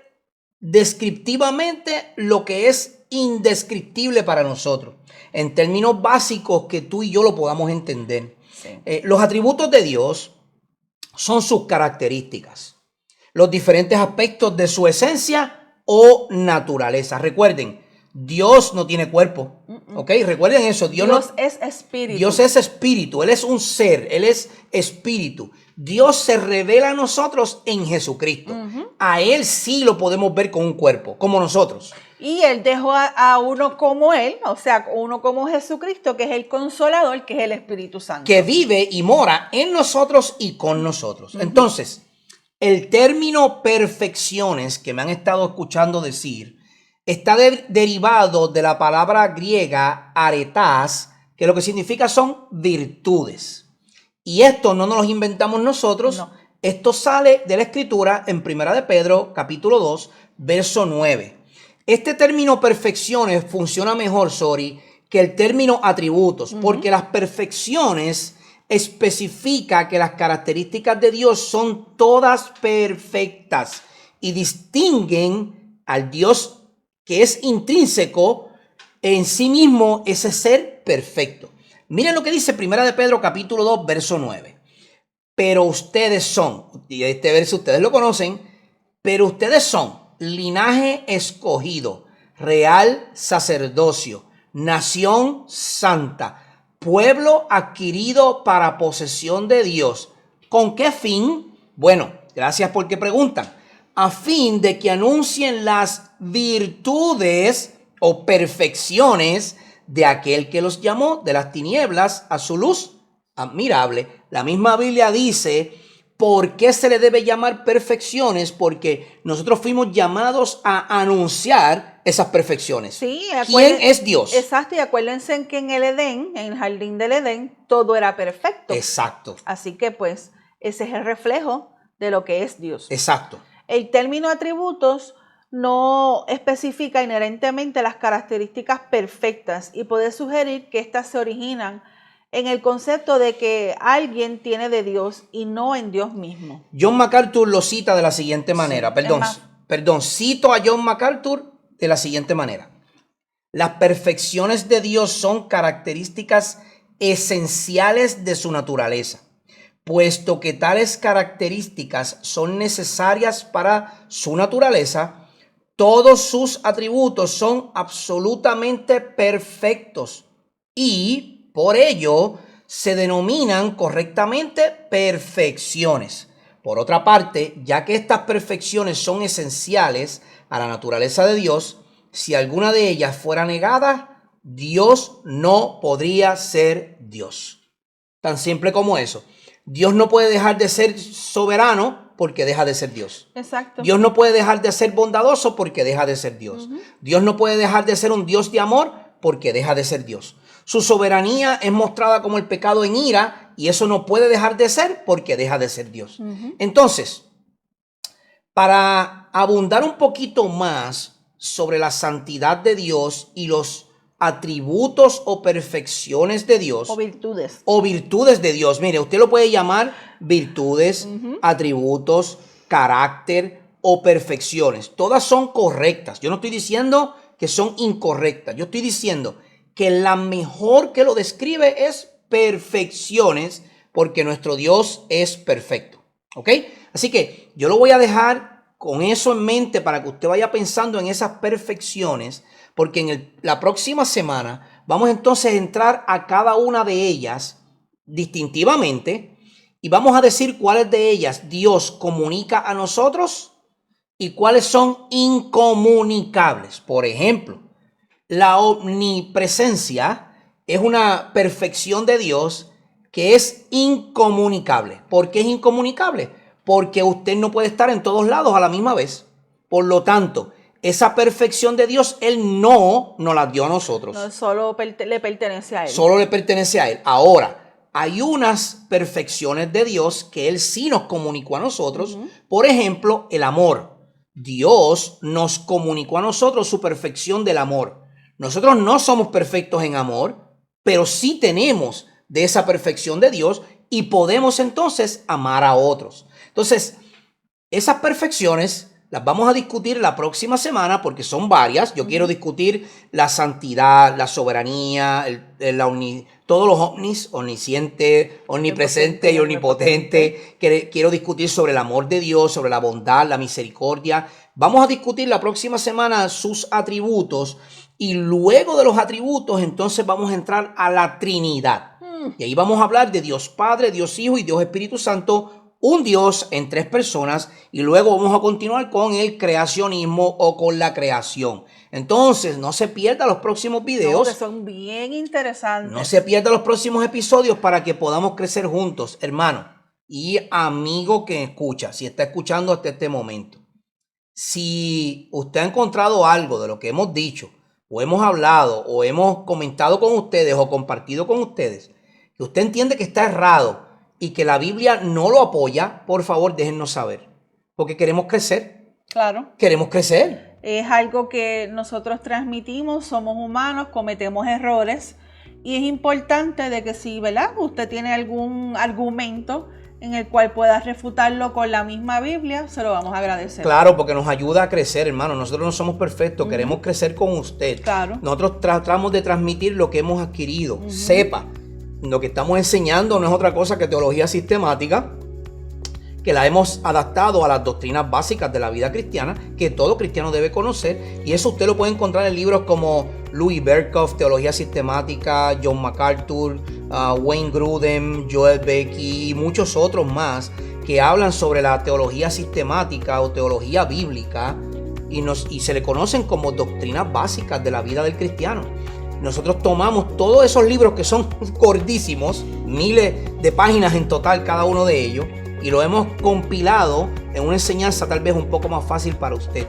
descriptivamente lo que es indescriptible para nosotros, en términos básicos que tú y yo lo podamos entender. Sí. Los atributos de Dios son sus características, los diferentes aspectos de su esencia o naturaleza. Recuerden, Dios no tiene cuerpo, ¿ok? Recuerden eso. Dios es espíritu. Dios es espíritu, Él es un ser, Él es espíritu. Dios se revela a nosotros en Jesucristo. A Él sí lo podemos ver con un cuerpo, como nosotros. Y Él dejó a uno como Él, o sea, uno como Jesucristo, que es el Consolador, que es el Espíritu Santo. Que vive y mora en nosotros y con nosotros. Entonces, el término perfecciones que me han estado escuchando decir está derivado de la palabra griega aretas, que lo que significa son virtudes. Y esto no nos lo inventamos nosotros. No. Esto sale de la Escritura en 1 de Pedro, capítulo 2, verso 9. Este término perfecciones funciona mejor, Sori, que el término atributos, porque las perfecciones especifica que las características de Dios son todas perfectas y distinguen al Dios que es intrínseco en sí mismo, ese ser perfecto. Miren lo que dice 1 de Pedro capítulo 2, verso 9. Pero ustedes son, y este verso ustedes lo conocen, pero ustedes son linaje escogido, real sacerdocio, nación santa, pueblo adquirido para posesión de Dios. ¿Con qué fin? Bueno, gracias porque preguntan. A fin de que anuncien las virtudes o perfecciones de aquel que los llamó de las tinieblas a su luz admirable. La misma Biblia dice, ¿por qué se le debe llamar perfecciones? Porque nosotros fuimos llamados a anunciar esas perfecciones. Sí, ¿Quién es Dios? Exacto, y acuérdense en que en el Edén, en el jardín del Edén, todo era perfecto. Exacto. Así que pues ese es el reflejo de lo que es Dios. Exacto. El término atributos no especifica inherentemente las características perfectas y puede sugerir que éstas se originan en el concepto de que alguien tiene de Dios y no en Dios mismo. John MacArthur lo cita de la siguiente manera. Cito a John MacArthur de la siguiente manera. Las perfecciones de Dios son características esenciales de su naturaleza, puesto que tales características son necesarias para su naturaleza. Todos sus atributos son absolutamente perfectos y por ello se denominan correctamente perfecciones. Por otra parte, ya que estas perfecciones son esenciales a la naturaleza de Dios, si alguna de ellas fuera negada, Dios no podría ser Dios. Tan simple como eso. Dios no puede dejar de ser soberano porque deja de ser Dios. Exacto. Dios no puede dejar de ser bondadoso porque deja de ser Dios. Dios no puede dejar de ser un Dios de amor porque deja de ser Dios. Su soberanía es mostrada como el pecado en ira y eso no puede dejar de ser porque deja de ser Dios. Entonces, para abundar un poquito más sobre la santidad de Dios y los atributos o perfecciones de Dios. O virtudes. O virtudes de Dios. Mire, usted lo puede llamar virtudes, atributos, carácter o perfecciones. Todas son correctas. Yo no estoy diciendo que son incorrectas. Yo estoy diciendo que la mejor que lo describe es perfecciones, porque nuestro Dios es perfecto. ¿Ok? Así que yo lo voy a dejar con eso en mente para que usted vaya pensando en esas perfecciones, porque en la próxima semana vamos entonces a entrar a cada una de ellas distintivamente y vamos a decir cuáles de ellas Dios comunica a nosotros y cuáles son incomunicables. Por ejemplo, la omnipresencia es una perfección de Dios que es incomunicable. ¿Por qué es incomunicable? Porque usted no puede estar en todos lados a la misma vez. Por lo tanto, esa perfección de Dios, Él no nos la dio a nosotros. No, solo le pertenece a Él. Solo le pertenece a Él. Ahora, hay unas perfecciones de Dios que Él sí nos comunicó a nosotros. Por ejemplo, el amor. Dios nos comunicó a nosotros su perfección del amor. Nosotros no somos perfectos en amor, pero sí tenemos de esa perfección de Dios y podemos entonces amar a otros. Entonces, esas perfecciones las vamos a discutir la próxima semana porque son varias. Yo quiero discutir la santidad, la soberanía, todos los ovnis, omnisciente, omnipresente y omnipotente. Quiero discutir sobre el amor de Dios, sobre la bondad, la misericordia. Vamos a discutir la próxima semana sus atributos y luego de los atributos entonces vamos a entrar a la Trinidad. Y ahí vamos a hablar de Dios Padre, Dios Hijo y Dios Espíritu Santo, un Dios en tres personas, y luego vamos a continuar con el creacionismo o con la creación. Entonces, no se pierda los próximos videos. Que son bien interesantes. No se pierda los próximos episodios para que podamos crecer juntos, hermano y amigo que escucha, si está escuchando hasta este momento. Si usted ha encontrado algo de lo que hemos dicho, o hemos hablado, o hemos comentado con ustedes, o compartido con ustedes, que usted entiende que está errado y que la Biblia no lo apoya, por favor déjennos saber, porque queremos crecer. Claro. Queremos crecer. Es algo que nosotros transmitimos, somos humanos, cometemos errores y es importante de que si, ¿verdad?, usted tiene algún argumento en el cual pueda refutarlo con la misma Biblia, se lo vamos a agradecer. Claro, porque nos ayuda a crecer, hermano. Nosotros no somos perfectos, queremos crecer con usted. Claro. Nosotros tratamos de transmitir lo que hemos adquirido. Sepa, lo que estamos enseñando no es otra cosa que teología sistemática, que la hemos adaptado a las doctrinas básicas de la vida cristiana, que todo cristiano debe conocer, y eso usted lo puede encontrar en libros como Louis Berkhoff, Teología Sistemática, John MacArthur, Wayne Grudem, Joel Beckey y muchos otros más que hablan sobre la teología sistemática o teología bíblica y se le conocen como doctrinas básicas de la vida del cristiano. Nosotros tomamos todos esos libros que son gordísimos, miles de páginas en total cada uno de ellos, y lo hemos compilado en una enseñanza tal vez un poco más fácil para usted.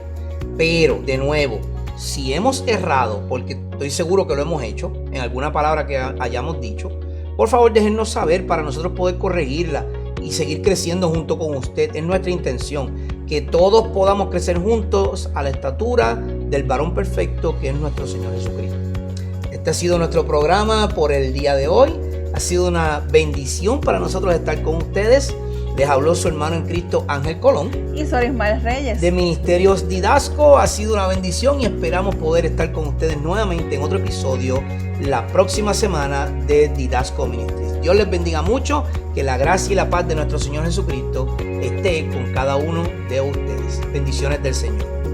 Pero, de nuevo, si hemos errado, porque estoy seguro que lo hemos hecho, en alguna palabra que hayamos dicho, por favor déjennos saber para nosotros poder corregirla y seguir creciendo junto con usted. Es nuestra intención que todos podamos crecer juntos a la estatura del varón perfecto que es nuestro Señor Jesucristo. Este ha sido nuestro programa por el día de hoy. Ha sido una bendición para nosotros estar con ustedes. Les habló su hermano en Cristo, Ángel Colón. Y Sor Ismael Reyes. De Ministerios Didasco. Ha sido una bendición y esperamos poder estar con ustedes nuevamente en otro episodio la próxima semana de Didasco Ministries. Dios les bendiga mucho. Que la gracia y la paz de nuestro Señor Jesucristo esté con cada uno de ustedes. Bendiciones del Señor.